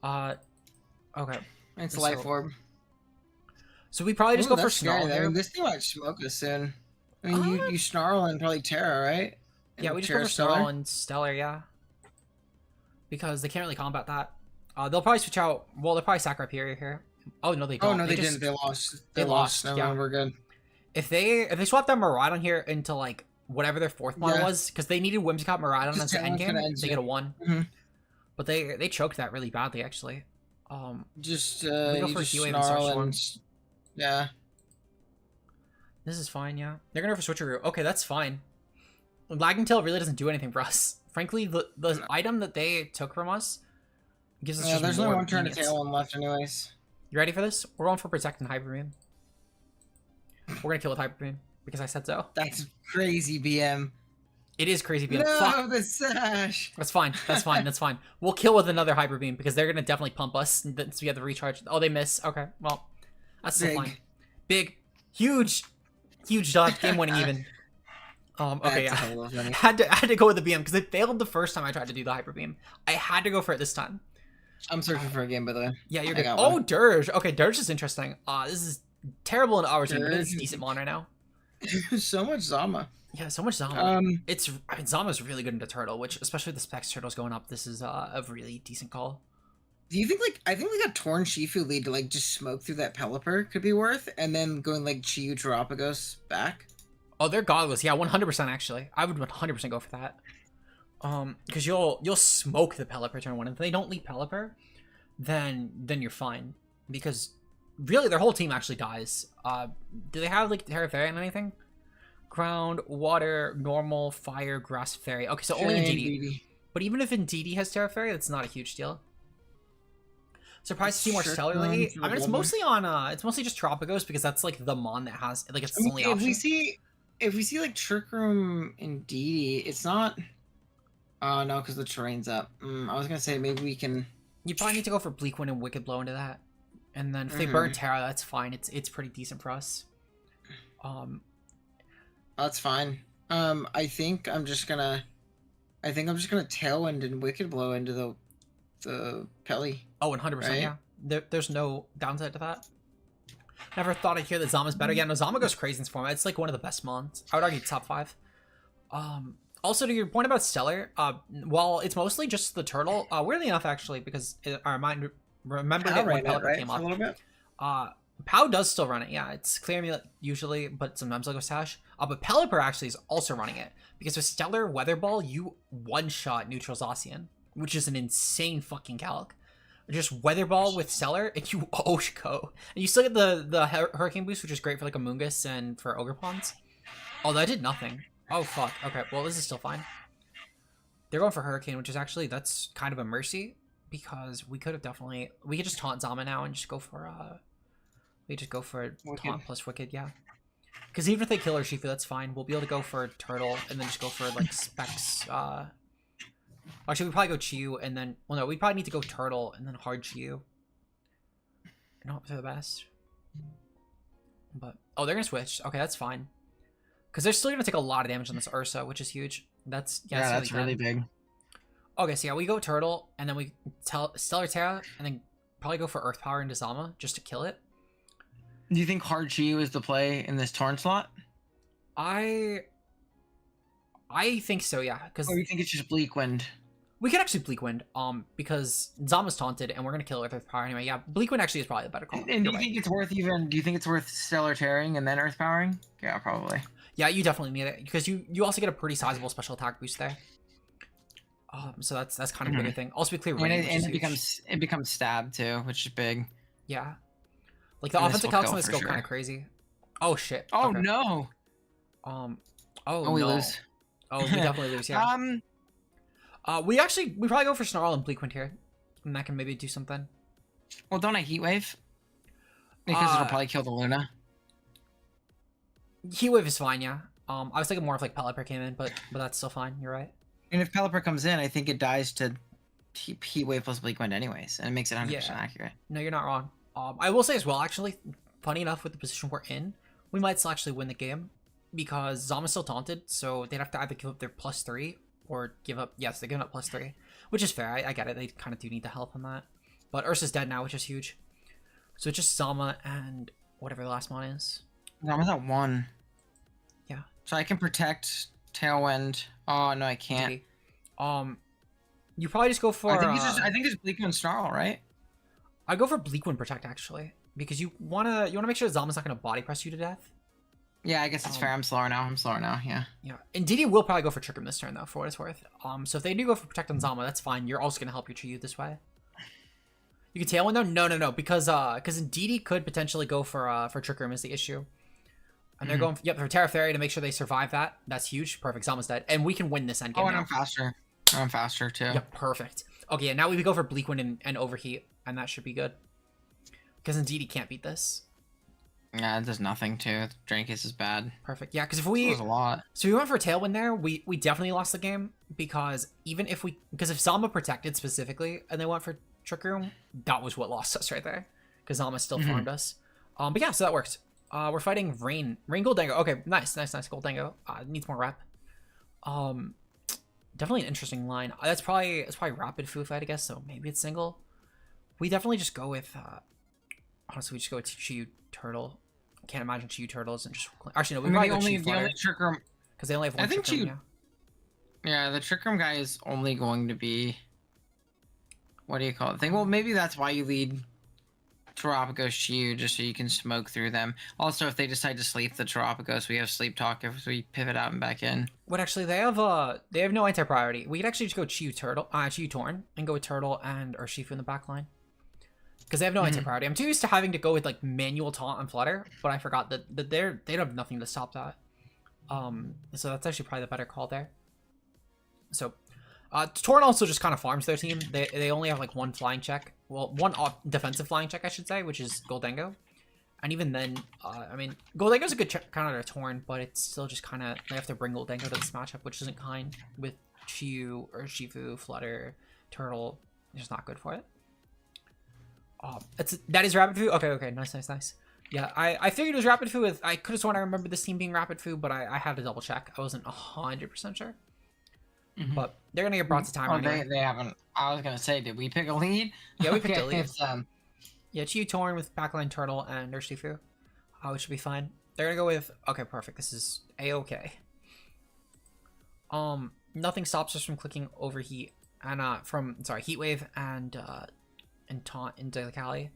Okay. It's Life Orb. So we probably just go for Snarl Snarl here. I mean, this thing might smoke us soon. I mean, you Snarl and probably Terra, right? And yeah, we just go for Snarl and Stellar, yeah. Because they can't really combat that. They'll probably switch out... Well, they'll probably sack Rhyperior here. Oh, no, they don't. Oh, no, they didn't. They lost. They lost. Never Yeah. mind, we're good. If they swap that Miraidon here into, like, whatever their fourth mod was, because they needed Whimsicott Miraidon as the endgame, they get a 1. But they choked that really badly, actually. Just, we go you for just Heatwave Snarl and yeah. This is fine, yeah. They're gonna go for Switcheroo. Okay, that's fine. Lagging Tail really doesn't do anything for us. Frankly, the item that they took from us gives us just there's more only one turn to lenience. tail one left anyways. You ready for this? We're going for Protect and Hyper Beam. We're gonna kill with Hyper Beam. because I said so. That's crazy, BM. It is crazy beam. No, Fuck. the sash. That's fine. That's fine. That's fine. We'll kill with another hyper beam because they're gonna definitely pump us since we have the recharge. Oh, they miss. Okay, well, that's still fine. Big, huge dodge, game winning even. Okay, yeah. Had to go with the BM because it failed the first time I tried to do the hyper beam. I had to go for it this time. I'm searching for a game, by the way. Yeah, you're good. Oh, Dirge. Okay, Dirge is interesting. This is terrible in our team, but it's decent mon right now. So much Zama. Yeah, so much Zama. I mean, Zama's really good into turtle, which, especially with the specs turtles going up, this is a really decent call. Do you think, like, I think, like, a Torn Shifu lead to, like, just smoke through that Pelipper could be worth, and then going, like, Chiyu Terapagos back? Oh, they're godless. Yeah, 100% actually. I would 100% go for that. Because you'll smoke the Pelipper turn one. If they don't lead Pelipper, then you're fine. Because really, their whole team actually dies. Do they have, like, Terra Fairy and anything? Ground, water, normal, fire, grass, fairy. Okay, so only in DD. But even if in DD has Terra Fairy, that's not a huge deal. Surprised to see more Stellar lately. I mean, it's mostly on it's mostly just Tropicos because that's like the mon that has like it's the only option. If we see like Trick Room in DD, it's not. Oh no, because the terrain's up. I was gonna say maybe we can. You probably need to go for Bleak Wind and Wicked Blow into that, and then if they burn Terra, that's fine. It's pretty decent for us. That's fine. I think I'm just gonna Tailwind and Wicked Blow into the Pelly. Oh, 100%, right? Yeah. There's no downside to that. Never thought I'd hear that Zama's better. Yeah, no, Zama goes crazy in this format. It's like one of the best mons. I would argue top 5. Also, to your point about Stellar, while it's mostly just the turtle, weirdly enough, actually, because I remembered it when Pelipper came up. A little bit. Pow does still run it, yeah. It's Clear Amulet usually, but sometimes I'll go Sash. But Pelipper actually is also running it. Because with Stellar Weather Ball, you one-shot neutral Zacian, which is an insane fucking calc. Just Weather Ball with Stellar, and you go. And you still get the Hurricane boost, which is great for like Amoonguss and for Ogre Pawns. Oh, that did nothing. Oh, fuck. Okay, well, this is still fine. They're going for Hurricane, which is actually, that's kind of a mercy. Because we could have definitely... We could just taunt Zama now and just go for... We just go for Taunt plus Wicked, yeah. Because even if they kill our Shifu, that's fine. We'll be able to go for Turtle and then just go for, like, Specs. Actually, we probably go Chiyu and then... Well, no, we probably need to go Turtle and then hard Chiyu. And hope for the best. But... Oh, they're going to switch. Okay, that's fine. Because they're still going to take a lot of damage on this Ursa, which is huge. That's... Yeah, that's really big. Okay, so yeah, we go Turtle, and then we Stellar Terra, and then probably go for Earth Power into Zama, just to kill it. Do you think hard Chiyu is the play in this Torn slot? I think so, yeah. Or you think it's just Bleak Wind? We could actually Bleak Wind, because Zama's taunted, and we're gonna kill it with Earth Power anyway. Yeah, Bleak Wind actually is probably the better call. And do you think it's worth even? Do you think it's worth Stellar Terraring and then Earth Powering? Yeah, probably. Yeah, you definitely need it because you also get a pretty sizable special attack boost there. So that's kind of a bigger thing. Also, we clear range, and it becomes stab too, which is big. Yeah, like the offensive calcs on this go kind of crazy. Oh shit! Oh okay. No! Oh we no. lose. Oh, we definitely lose. Yeah. We probably go for Snarl and Bleak Wind here, and that can maybe do something. Well, don't I Heat Wave? Because it'll probably kill the Luna. Heat Wave is fine, yeah. I was thinking more if like Pelipper came in, but that's still fine. You're right. And if Pelipper comes in, I think it dies to Heat Wave plus Bleak Wind anyways, and it makes it 100% accurate. No, you're not wrong. I will say as well, actually, funny enough, with the position we're in, we might still actually win the game because Zama's still taunted, so they'd have to either give up their +3 or give up. Yes, they're giving up +3, which is fair. I get it. They kind of do need the help on that. But Ursa's dead now, which is huge. So it's just Zama and whatever the last mon is. Zama's at 1. Yeah. So I can protect Tailwind. Oh no, I can't. You probably just go for. I think it's Bleak Wind Snarl, right? I go for Bleak Wind Protect actually, because you wanna make sure Zama's not gonna body press you to death. Yeah, I guess it's fair. I'm slower now. Yeah. Yeah, and Didi will probably go for Trick Room this turn though, for what it's worth. So if they do go for Protect on Zama, that's fine. You're also gonna help your Chiyu this way. You can Tailwind though. No, because Didi could potentially go for Trick Room is the issue. And they're going for Terra Fairy to make sure they survive that. That's huge. Perfect. Zama's dead. And we can win this endgame. Oh, and I'm faster too. Yeah, perfect. Okay, and now we go for Bleak Wind and Overheat, and that should be good. Because Indeed he can't beat this. Yeah, it does nothing too. Drancus is bad. Perfect. Yeah, because if It we was a lot. so we went for Tailwind there, we definitely lost the game because if Zama protected specifically and they went for Trick Room, that was what lost us right there. Because Zama still farmed us. But yeah, so that worked. We're fighting Rain Goldango. Okay, nice Goldango. Needs more rep. Definitely an interesting line. That's probably rapid food fight, I guess. So maybe it's single. We definitely just go with. Honestly, we just go with Chiyu Turtle. Can't imagine Chiyu Turtles and just actually no. We probably go Chiyu Flutter Trick Room because they only have one. I think Trick Room, yeah, the Trick Room guy is only going to be. What do you call it? Well, maybe that's why you lead Terapagos Chiyu, just so you can smoke through them. Also, if they decide to sleep the Terapagos, we have sleep talk if we pivot out and back in. What actually they have no anti-priority. We could actually just go Chiyu Torn and go with Turtle and Urshifu in the back line. Because they have no anti-priority. I'm too used to having to go with like manual taunt and flutter, but I forgot that they don't have nothing to stop that. So that's actually probably the better call there. So Torn also just kind of farms their team. They only have like one flying check. Well, one defensive flying check, I should say, which is Goldango. And even then, I mean, Goldango's a good counter to Torn, but it's still just kind of, they have to bring Goldango to this matchup, which isn't kind with Chiyu, Urshifu, Flutter, Turtle. It's just not good for it. That is rapid food. Okay, nice. Yeah, I figured it was rapid food. I could have sworn I remember this team being rapid food, but I had to double check. I wasn't 100% sure. But they're gonna get brought to time. Anyway. They haven't. I was gonna say, did we pick a lead? Yeah, we picked a lead. Yeah, Chiyu Torn with backline Turtle and Urshifu. It should be fine. They're gonna go with perfect. This is a-okay. Nothing stops us from clicking Overheat and Heat Wave and taunt into the Kali.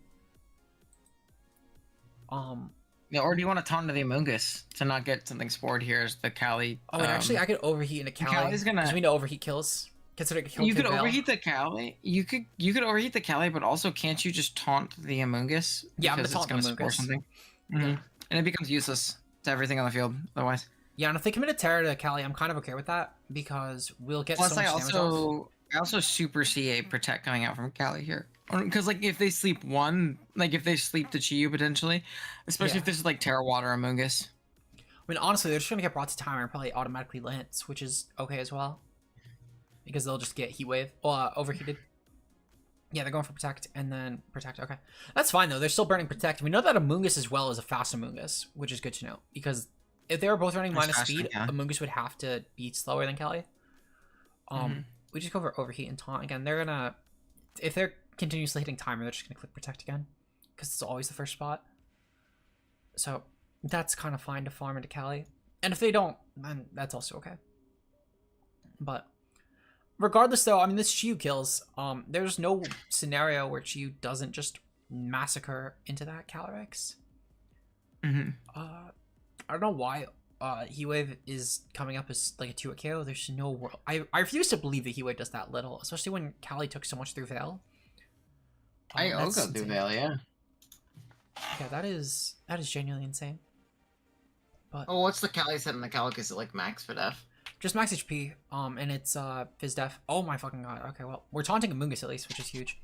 Yeah, or do you want to taunt into the Amoonguss to not get something spored here as the Kali? And actually, I could overheat into Kali. Kali's gonna. Because we know overheat kills. Consider it you could overheat the Kali. You could overheat the Kali, but also can't you just taunt the Amoonguss? Yeah, I'm gonna taunt the Amoonguss. Something. And it becomes useless to everything on the field otherwise. Yeah, and if they commit a Terror to Kali, I'm kind of okay with that because we'll get so much damage off. I also super see a protect coming out from Kali here. Because like if they sleep one, like if they sleep the Chiyu potentially, especially if this is like Terra Water Amoonguss. I mean, honestly, they're just gonna get brought to timer and probably automatically Lance, which is okay as well. Because they'll just get Heat Wave, overheated. Yeah, they're going for Protect and then Protect. Okay, that's fine though. They're still burning Protect. We know that Amoonguss as well is a fast Amoonguss, which is good to know because if they were both running minus speed, Amoonguss would have to be slower than Kali. We just go for Overheat and Taunt again. They're gonna, if they're continuously hitting timer, they're just gonna click Protect again because it's always the first spot. So that's kind of fine to farm into Kali, and if they don't, then that's also okay. But regardless, though, I mean, this Chiyu kills. There's no scenario where Chiyu doesn't just massacre into that Calyrex. I don't know why Heat Wave is coming up as like a 2-hit KO. There's no world. I refuse to believe that Heat Wave does that little, especially when Kali took so much through Veil. I'll go through Veil, yeah. Yeah, that is genuinely insane. But what's the Kali set in the Calyrex? Is it like max for def? Just max HP, and it's Fizz Def. Oh my fucking god. Okay, well, we're taunting Amoonguss at least, which is huge.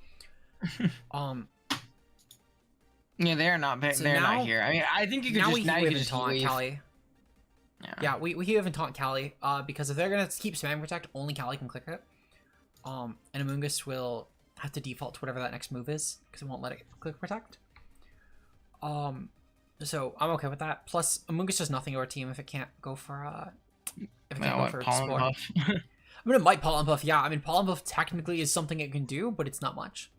Yeah, they're not. They're not here. I mean, I think you could just taunt Kali. Yeah, we even taunt Kali. Because if they're gonna keep spamming Protect, only Kali can click it. And Amoonguss will have to default to whatever that next move is because it won't let it click Protect. So I'm okay with that. Plus, Amoonguss does nothing to our team if it can't go for if it can't go for Spore. I mean, it might Pollen Puff. Yeah, I mean, Pollen Puff technically is something it can do, but it's not much.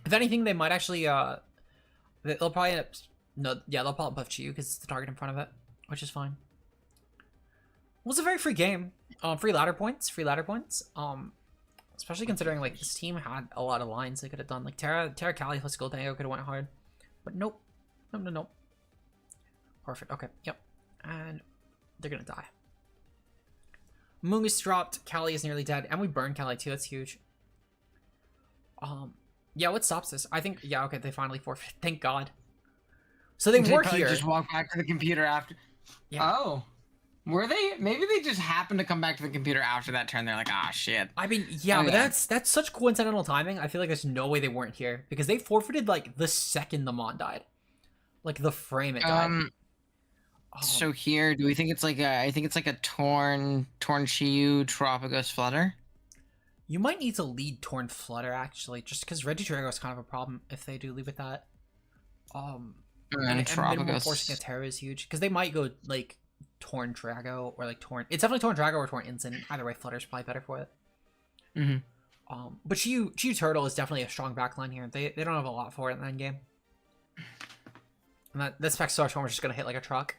If anything, they might actually they'll probably end up they'll Pollen Puff Chiyu because it's the target in front of it, which is fine. It was a very free game. Free ladder points. Especially considering like this team had a lot of lines they could have done. Like Terra Kali plus Goldango could have went hard, but nope. No. Perfect. Okay. Yep. And they're gonna die. Amoonguss dropped. Kali is nearly dead, and we burned Kali too. That's huge. Yeah. What stops this? I think. Yeah. Okay. They finally forfeit. Thank God. So they were here. Just walk back to the computer after. Yeah. Oh. Were they? Maybe they just happened to come back to the computer after that turn. They're like, ah, shit. I mean, yeah, but that's such coincidental timing. I feel like there's no way they weren't here because they forfeited like the second the Mon died. Like the frame it died. So here, do we think it's like a? I think it's like a torn Chiyu Tropicus Flutter. You might need to lead Torn Flutter actually, just because Regidrago is kind of a problem if they do leave with that. And minimal forcing a Terra is huge because they might go like Torn Drago or like Torn. It's definitely Torn Drago or Torn Instant. Either way, Flutter's probably better for it. But Chiyu Turtle is definitely a strong backline here. They don't have a lot for it in that game. And that spec Starstorm is just gonna hit like a truck.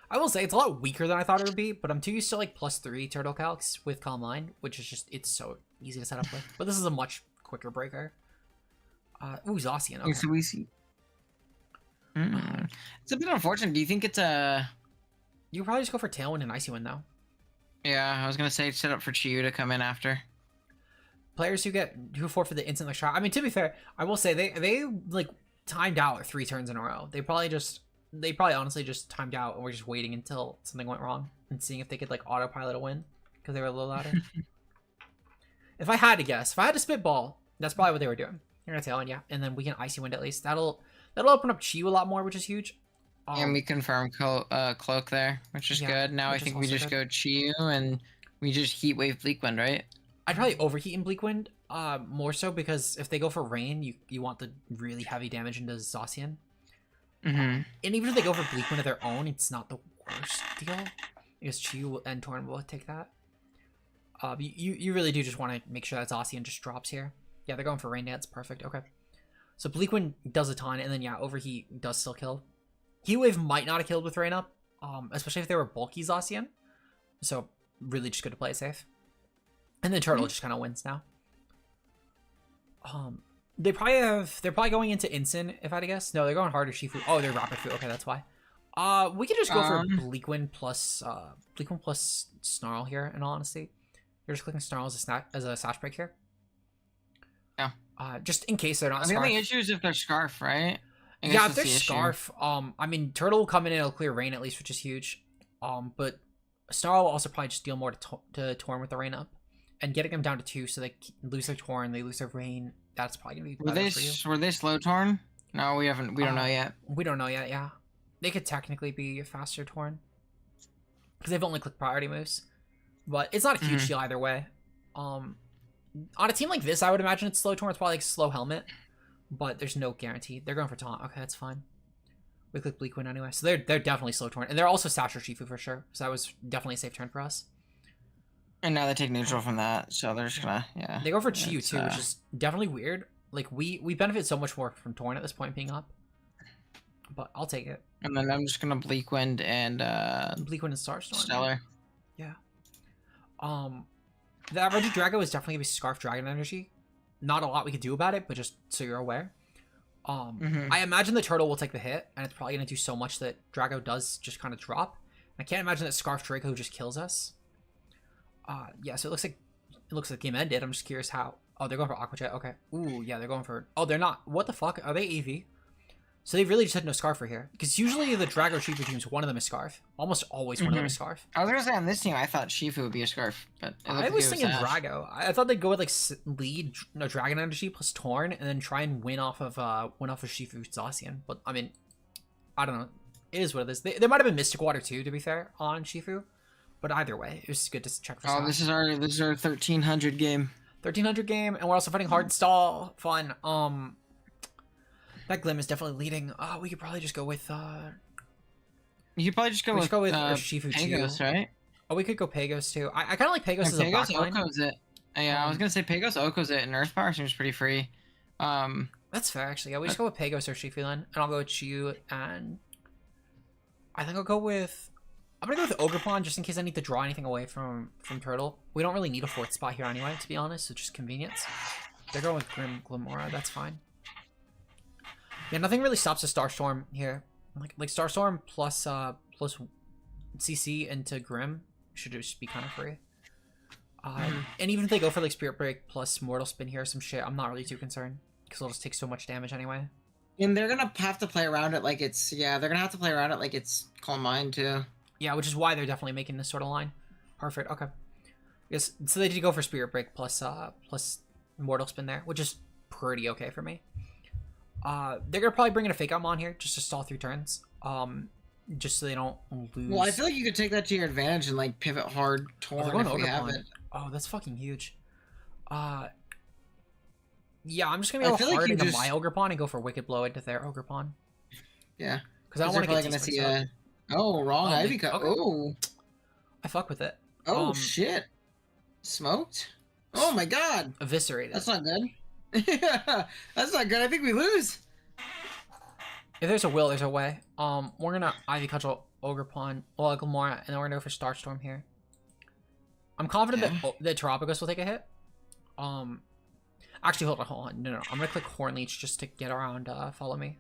I will say it's a lot weaker than I thought it would be, but I'm too used to like +3 turtle calcs with Calm Mind, which is just it's so easy to set up with. But this is a much quicker breaker. Ooh, Zacian. Okay. So we see. It's a bit unfortunate. Do you think it's a? You could probably just go for Tailwind and Icy Wind though. Yeah, I was gonna say set up for Chiyu to come in after. Players who forfeit the instant like shot. I mean, to be fair, I will say they like timed out 3 turns in a row. They probably honestly just timed out and were just waiting until something went wrong and seeing if they could like autopilot a win because they were a little louder. If I had to guess, if I had to spitball, that's probably what they were doing. You're gonna Tailwind, yeah, and then we can Icy Wind at least. That'll open up Chiyu a lot more, which is huge. And we confirm Cloak there, which is good. Now I think we just go Chiyu and we just Heat Wave Bleak Wind, right? I'd probably overheat in Bleak Wind, more so because if they go for Rain, you want the really heavy damage into Zacian. And even if they go for Bleak Wind of their own, it's not the worst deal because Chiyu and Torn will take that. You really do just want to make sure that Zacian just drops here. Yeah, they're going for Rain Dance. Perfect. Okay. So Bleak Wind does a ton, and then yeah, Overheat does still kill. Heat Wave might not have killed with Rain Up, especially if they were bulky Zacian. So really just good to play it safe. And then Turtle just kind of wins now. They're probably going into Instant, if I had to guess. No, they're going harder Shifu. Oh, they're Rapid Food. Okay, that's why. We could just go for Bleak Wind plus Snarl here, in all honesty. You're just clicking Snarl as a Sash Break here. Yeah. Just in case they're not I Scarf. think the issue is if they're Scarf, right? Yeah, if they're Scarf, I mean, Turtle will come in and it'll clear Rain at least, which is huge. But Snarl will also probably just deal more to Torn with the Rain Up. And getting them down to 2 so they lose their Torn, they lose their Rain. That's probably gonna be better for you. Were they slow Torn? No, we haven't. We don't know yet. We don't know yet. Yeah, they could technically be a faster Torn because they've only clicked priority moves, but it's not a huge deal either way. On a team like this, I would imagine it's slow Torn. It's probably like slow Helmet, but there's no guarantee. They're going for Taunt. Okay, that's fine. We click Bleak Wind anyway, so they're definitely slow Torn, and they're also Sasha Shifu for sure. So that was definitely a safe turn for us. And now they take neutral from that, so they're just gonna, yeah. They go for Chiyu too, which is definitely weird. Like, we benefit so much more from Torn at this point being up. But I'll take it. And then I'm just gonna Bleak Wind and Bleak Wind and Starstorm. Stellar. Yeah. That Regidrago is definitely gonna be Scarf Dragon energy. Not a lot we could do about it, but just so you're aware. I imagine the Turtle will take the hit, and it's probably gonna do so much that Drago does just kind of drop. I can't imagine that Scarf Draco just kills us. Yeah, so it looks like game ended. I'm just curious how. Oh, they're going for Aqua Jet. Okay. Ooh, yeah, they're going for. Oh, they're not. What the fuck? Are they AV? So they really just had no Scarf here. Because usually the Drago Shifu teams, one of them is Scarf. Almost always one of them is Scarf. I was gonna say on this team, I thought Shifu would be a Scarf, but I was thinking Drago. I thought they'd go with like lead Dragon Energy plus Torn, and then try and win off of Shifu Zacian. But I mean, I don't know. It is what it is. There might have been Mystic Water too, to be fair, on Shifu. But either way, it was good to check for. Oh, this is our 1300 game. 1300 game, and we're also fighting hard stall. Fun. That Glim is definitely leading. We could probably just go with. You could probably just go with Shifu Pagos, too. right? Oh, we could go Pagos too. I kind of like Pagos as a backline. Oko's it. Yeah, I was gonna say Pagos Oko's it, and Earth Power seems pretty free. That's fair actually. Yeah, we just go with Pagos or Shifu then, and I'll go with Chiyu, and I think I'll go with. I'm gonna go with Ogerpon just in case I need to draw anything away from Turtle. We don't really need a 4th spot here anyway, to be honest. It's just convenience. They're going with Glimora. That's fine. Yeah, nothing really stops a Starstorm here. Like Starstorm plus CC into Grim should just be kind of free. And even if they go for like Spirit Break plus Mortal Spin here or some shit, I'm not really too concerned because it'll just take so much damage anyway. And they're gonna have to play around it like it's Calm Mind too. Yeah, which is why they're definitely making this sort of line. Perfect. Okay. Yes. So they did go for Spirit Break plus Mortal Spin there, which is pretty okay for me. They're gonna probably bring in a fake out mon here just to stall 3 turns. Just so they don't lose. Well, I feel like you could take that to your advantage and like pivot hard Torn if we have it. Oh, that's fucking huge. Yeah, I'm just gonna go I feel like hard you into just- my ogre pawn and go for wicked blow into their ogre pawn. Yeah. Because I don't want to get gonna these see a. Oh, wrong Oh, ivy cut. okay. Oh. I fuck with it. Oh shit. Smoked. Oh my god. Eviscerated. That's not good. Yeah, that's not good. I think we lose. If there's a will, there's a way. We're gonna Ivy Cudgel, Ogre Pawn, Glamora, and then we're gonna go for Starstorm here. I'm confident that Terapagos will take a hit. Actually, hold on. No. I'm gonna click Horn Leech just to get around Follow Me.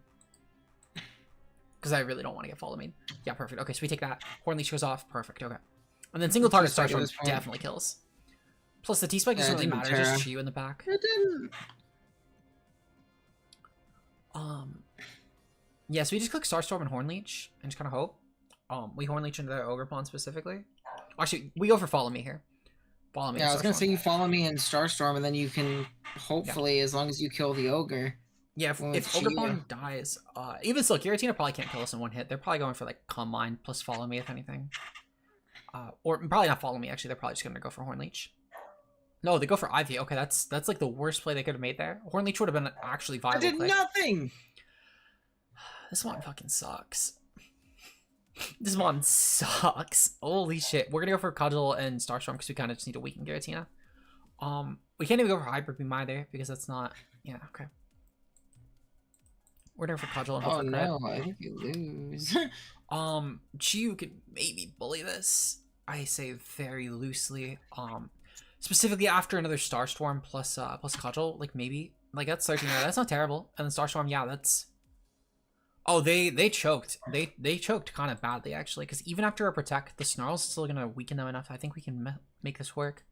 Because I really don't want to get Follow Me. Yeah, perfect. Okay, so we take that. Horn Leech goes off. Perfect, okay. And then single target Starstorm definitely kills. Plus the T-Spike doesn't really matter, just Chi in the back. It didn't. Yeah, so we just click Starstorm and Horn Leech and just kind of hope. We Horn Leech into their Ogre Pawn specifically. Actually, we go for Follow Me here. Follow Me. Yeah, I was gonna say you Follow Me in Starstorm, and then you can hopefully, as long as you kill the Ogre. Yeah, if Ogre Pawn dies, even still, Giratina probably can't kill us in one hit. They're probably going for like Calm Mind plus Follow Me if anything. Or probably not Follow Me. Actually, they're probably just gonna go for Horn Leech. No, they go for Ivy. Okay, that's like the worst play they could have made there. Horn Leech would have been actually viable. I did nothing. This one fucking sucks. This one sucks. Holy shit. We're gonna go for Cudgel and Starstorm because we kind of just need to weaken Giratina. We can't even go for Hybrid Beam either because that's not. Yeah, okay. We're going for Cudgel and hope for crit. No, I think you lose. Chiyu could maybe bully this. I say very loosely. Specifically after another Starstorm plus Cudgel, like maybe. Like that's 13 there. That's not terrible. And then Starstorm, yeah, that's. Oh, they choked. They choked kind of badly actually, because even after a protect, the Snarl's still gonna weaken them enough. I think we can make this work.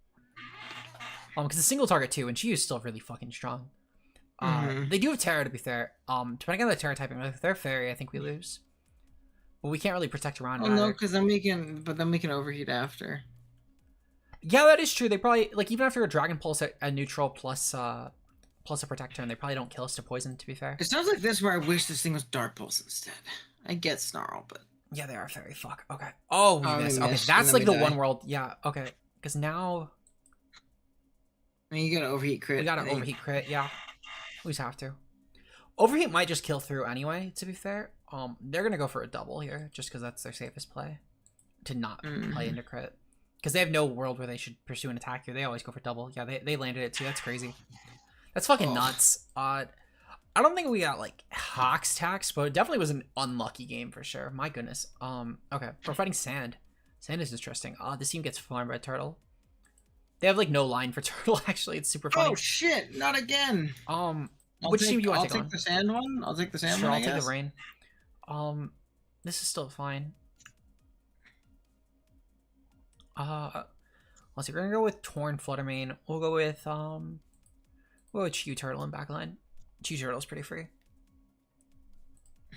Because it's single target too, and she is still really fucking strong. They do have Terra to be fair. Depending on the Terra typing, if they're Fairy, I think we lose. But we can't really protect around. Oh no, because then we can overheat after. Yeah, that is true. They probably like even after a Dragon Pulse at neutral plus a protector, and they probably don't kill us to poison, to be fair. It sounds like this where I wish this thing was Dark Pulse instead. I get Snarl, but yeah, they are Fairy. Fuck. Okay. Oh, we missed. Okay, that's like the one world. Yeah. Okay. Because now. I mean, you gotta overheat crit. We gotta overheat crit. Yeah. We just have to. Overheat might just kill through anyway. To be fair, they're gonna go for a double here, just because that's their safest play, to not play into crit. Because they have no world where they should pursue an attack here. They always go for double. Yeah, they landed it too. That's crazy. That's fucking nuts. I don't think we got like Hawk's tax, but it definitely was an unlucky game for sure. My goodness. Okay, we're fighting Sand. Sand is interesting. This team gets farmed by Turtle. They have like no line for Turtle. Actually, it's super funny. Oh shit! Not again. Which team do you want to take on? I'll take the Sand one. I'll take the Sand one. I'll take the Rain. This is still fine. Let's see. We're gonna go with Torn Fluttermane. We'll go with Chiyu Turtle in backline. Chiyu Turtle's pretty free.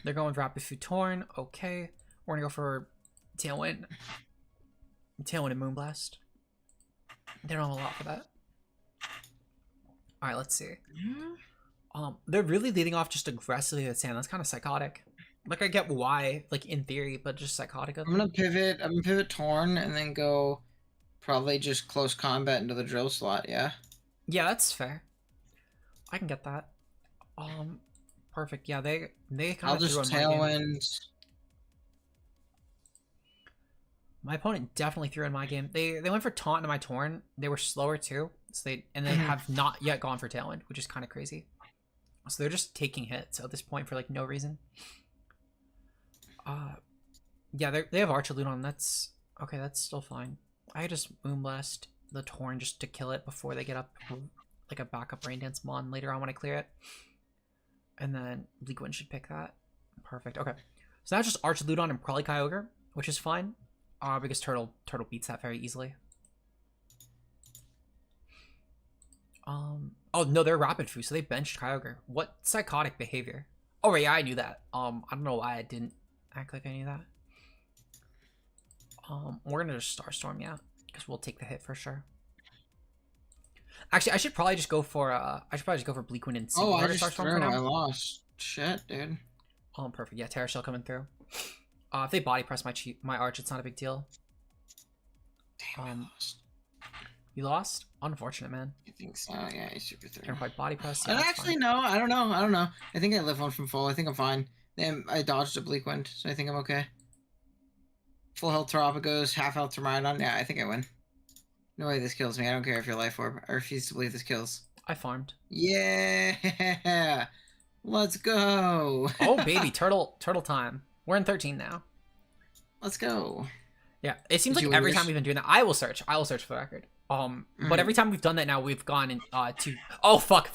They're going with Rapid Food Torn. Okay. We're gonna go for Tailwind. Tailwind and Moonblast. They don't have a lot for that. Alright, let's see. They're really leading off just aggressively with Sand. That's kind of psychotic. Like, I get why, like, in theory, but just psychotic. I'm gonna pivot Torn and then go probably just close combat into the drill slot, yeah? Yeah, that's fair. I can get that. Perfect. Yeah, they kind of. I'll just Tailwind. My opponent definitely threw in my game. They went for Taunt into my Torn. They were slower too, so they have not yet gone for Tailwind, which is kind of crazy. So they're just taking hits at this point for like no reason. Yeah, they have Archaludon. That's okay. That's still fine. I just Moonblast the Torn just to kill it before they get up like a backup Rain Dance Mon later on when I clear it. And then Bleakwind should pick that. Perfect. Okay. So now it's just Archaludon and probably Kyogre, which is fine. Because Turtle beats that very easily. Oh no, they're Rapid Foo, so they benched Kyogre. What psychotic behavior. Oh right, yeah, I knew that. I don't know why I didn't act like I knew that. We're gonna just Starstorm, yeah, because we'll take the hit for sure. Actually, I should probably just go for Bleakwind and I lost. Shit, dude. Perfect. Yeah, Terra Shell coming through. If they body press my arch, it's not a big deal. Damn, I lost. You lost? Unfortunate, man. I think so. Yeah, he's super through. Can't quite body press. Yeah, Actually, no. I don't know. I don't know. I think I live one from full. I think I'm fine. Then I dodged a bleak wind, so I think I'm okay. Full health Terrapagos, half health Termidon. Yeah, I think I win. No way this kills me. I don't care if you're life orb. I refuse to believe this kills. I farmed. Yeah! Let's go! Oh, baby. Turtle time. We're in 13 now. Let's go. Yeah, it seems like every time we've been doing that, I will search for the record. But every time we've done that now, we've gone in to. Oh fuck!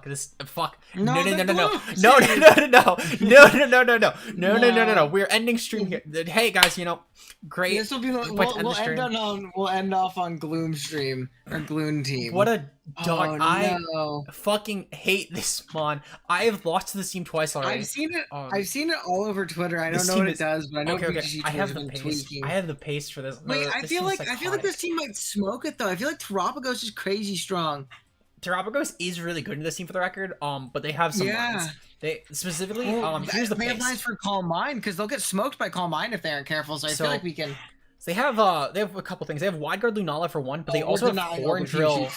This fuck. No. We're ending stream here. Hey guys, great. This will be. We'll end off on Gloom stream or Gloom team. What a dog! No. I fucking hate this spawn. I have lost to this team twice already. I've seen it. I've seen it all over Twitter. I don't know what it does, but I know VGC I have the pace. I have the pace for this. Wait, I feel like this team might smoke it though. I feel like Terrapagos is crazy strong. Terrapagos is really good in this team for the record. But they have some lines. They specifically here's the pace. They have lines for Calm Mind because they'll get smoked by Calm Mind if they aren't careful. So I feel like we can. So they have a couple things. They have Wide Guard Lunala for one, but they also have Horn Drill.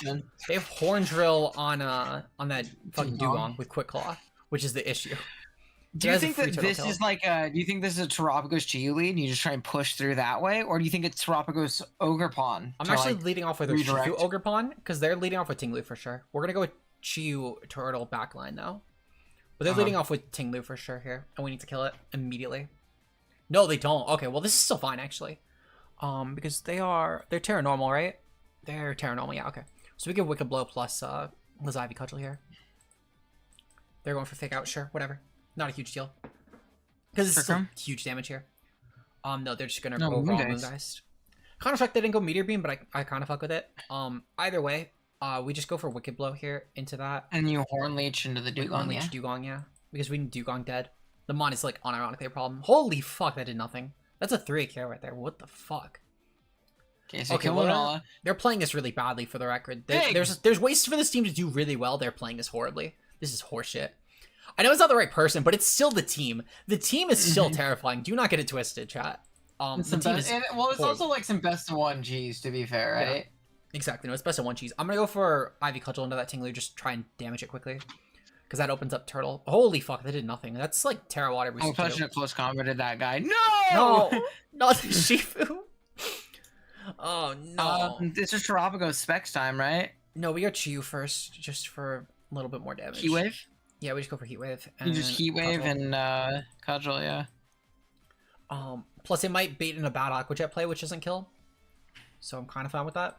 They have Horn Drill on that fucking Dugong with Quick Claw, which is the issue. Do you think that this is like do you think this is a Terrapagos Chiyu lead and you just try and push through that way, or do you think it's Terrapagos Ogre Pawn? I'm actually leading off with a Chiyu Ogre Pawn because they're leading off with Tinglu for sure. We're gonna go with Chiyu Turtle backline though, but they're leading off with Tinglu for sure here, and we need to kill it immediately. No, they don't. Okay, well this is still fine actually. Because they're Terra Normal, right? They're Terra Normal, yeah, okay. So we get Wicked Blow plus Liz Ivy Cudgel here. They're going for Fake Out, sure, whatever. Not a huge deal. Because it's still huge damage here. No, they're just gonna go raw Moongeist. Kind of shocked they didn't go Meteor Beam, but I kind of fuck with it. Either way, we just go for Wicked Blow here into that. And you Horn Leech into the Dugong, yeah? Dugong, yeah. Because we need Dugong dead. The Mon is like unironically a problem. Holy fuck, that did nothing. That's a 3 KO right there. What the fuck? Okay, so they're playing this really badly for the record. There's ways for this team to do really well. They're playing this horribly. This is horseshit. I know it's not the right person, but it's still the team. The team is still terrifying. Do not get it twisted, chat. It's also like some best of 1 Gs to be fair, right? Yeah. Exactly. No, it's best of 1 Gs. I'm gonna go for Ivy Cudgel into that Tinglu. Just try and damage it quickly. Because that opens up Turtle. Holy fuck, that did nothing. That's like Terra Water boost. I should have close combated that guy. No! Not the Shifu. Oh, no. This is Terrapagos Specs time, right? No, we go Chiyu first, just for a little bit more damage. Heat Wave? Yeah, we just go for Heat Wave. And you just Heat Wave Cudgel. And Cudgel, yeah. Plus, it might bait in a bad Aqua Jet play, which doesn't kill. So I'm kind of fine with that.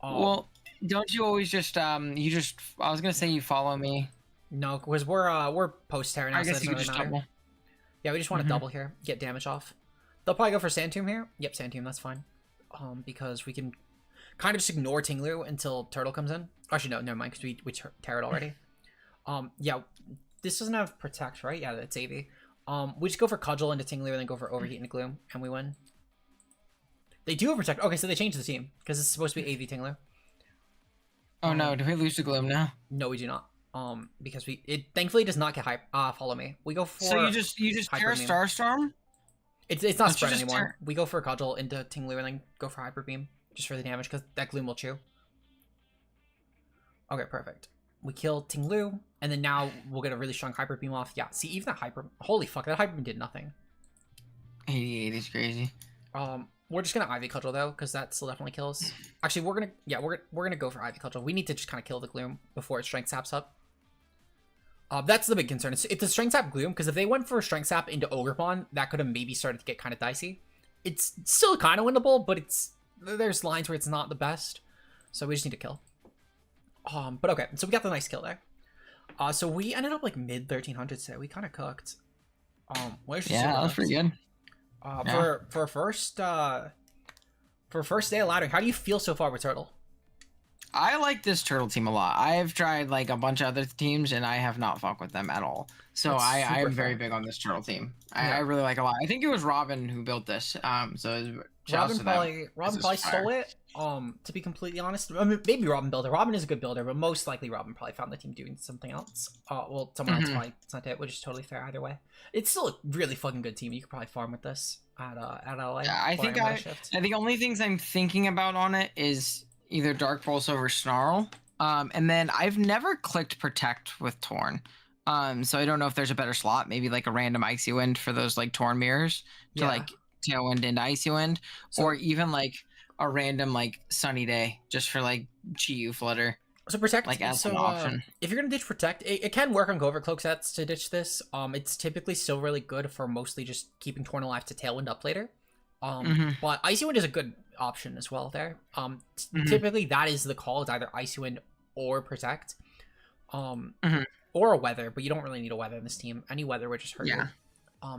Well, don't you always just I was gonna say you follow me. No, because we're post Terra now. I guess so you really just matter. double. Yeah, we just want to double here, get damage off. They'll probably go for Sand Tomb here. Yep, Sand Tomb, that's fine. Because we can kind of just ignore Tinglu until Turtle comes in. Actually, no, never mind, because we Terra it already. Yeah, this doesn't have Protect, right? Yeah, that's AV. We just go for Cudgel into Tinglu and then go for Overheat into Gloom, and we win. They do have Protect. Okay, so they changed the team, because it's supposed to be AV Tinglu. Oh no, do we lose to Gloom now? No, we do not. Because it thankfully does not get hype. Follow me. We go for. So you just Terra Starstorm? It's not spread anymore. We go for a Cudgel into Tinglu and then go for Hyper Beam just for the damage because that Gloom will chew. Okay, perfect. We kill Tinglu and then now we'll get a really strong Hyper Beam off. Yeah, see even that Hyper. Holy fuck, that Hyper Beam did nothing. 88 is crazy. We're just gonna Ivy Cudgel though, because that still definitely kills. Actually, we're gonna go for Ivy Cudgel. We need to just kind of kill the Gloom before it Strength Saps up. That's the big concern. It's the Strength Sap Gloom, because if they went for Strength Sap into Ogrepon, that could have maybe started to get kind of dicey. It's still kind of winnable, but there's lines where it's not the best, so we just need to kill. But okay, so we got the nice kill there. So we ended up like mid 1300s today. We kind of cooked. Yeah, that was pretty good. For first day of laddering, how do you feel so far with Turtle? I like this Turtle team a lot. I've tried like a bunch of other teams and I have not fucked with them at all. So I'm very big on this Turtle team. I really like it a lot. I think it was Robin who built this. So Robin probably stole it. To be completely honest, I mean, maybe Robin builder. Robin is a good builder, but most likely Robin probably found the team doing something else. Well, someone else probably sent it, which is totally fair either way. It's still a really fucking good team. You could probably farm with this at LA. Yeah, I think the only things I'm thinking about on it is either Dark Pulse over Snarl. And then I've never clicked Protect with Torn. So I don't know if there's a better slot, maybe like a random Icy Wind for those like Torn mirrors to like Tailwind into Icy Wind, or even like a random like Sunny Day just for like Chi-Yu Flutter. So Protect, like as an option. If you're gonna ditch Protect, it can work on Go Overcloak sets to ditch this. It's typically still really good for mostly just keeping Torn alive to Tailwind up later. But Icy Wind is a good option as well there. Typically that is the call. It's either Icy Wind or Protect. Or a Weather, but you don't really need a Weather in this team. Any Weather would just hurt you.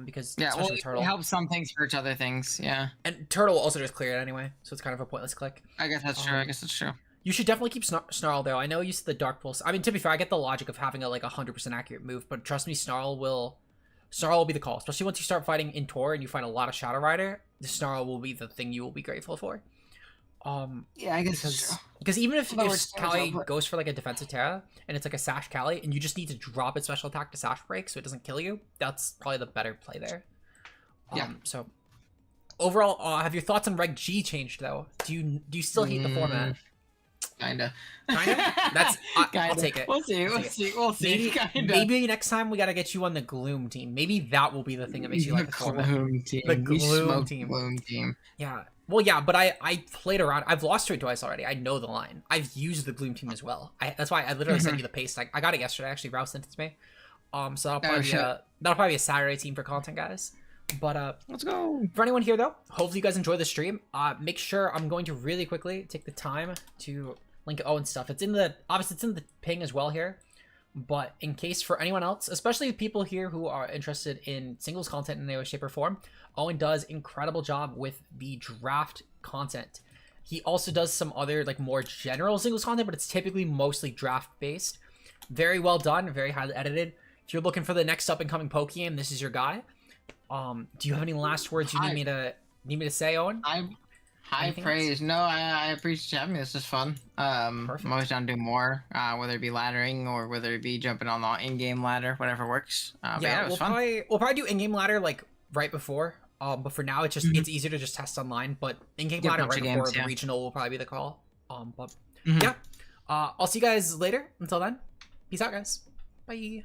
Because especially Turtle. It helps some things hurt other things, and Turtle will also just clear it anyway, so it's kind of a pointless click. I guess that's true. You should definitely keep Snarl though. I know you said the Dark Pulse. I mean, to be fair, I get the logic of having a like 100% accurate move, but trust me, Snarl will be the call, especially once you start fighting in Tor and you find a lot of Shadow Rider. The Snarl will be the thing you will be grateful for. Yeah, I guess because even if Kali goes for like a defensive Terra and it's like a Sash Kali and you just need to drop its special attack to Sash Break so it doesn't kill you, that's probably the better play there. So overall, have your thoughts on Reg G changed though? Do you still hate the format? Kinda. That's I'll take it. We'll see. Maybe next time we gotta get you on the Gloom team. Maybe that will be the thing that makes you like the format. The Gloom team. Yeah. Well, yeah, but I played around. I've lost to it twice already. I know the line. I've used the Gloom team as well. That's why I literally sent you the paste. I got it yesterday. Actually, Rouse sent it to me. So that'll probably be a Saturday team for content, guys. But let's go. For anyone here though, hopefully you guys enjoy the stream. Make sure I'm going to really quickly take the time to link Owen stuff. It's in the ping as well here. But in case for anyone else, especially people here who are interested in singles content in any way, shape, or form, Owen does incredible job with the draft content. He also does some other like more general singles content, but it's typically mostly draft based. Very well done, very highly edited. If you're looking for the next up and coming poke game, this is your guy. Do you have any last words you need me to say, Owen? High praise. No, I appreciate having me. This is fun. I'm always down to do more, whether it be laddering or whether it be jumping on the in-game ladder, whatever works. Yeah, it was fun. We'll probably do in-game ladder like right before. But for now, it's easier to just test online. But in-game ladder right before the regional will probably be the call. Yeah. I'll see you guys later. Until then, peace out, guys. Bye.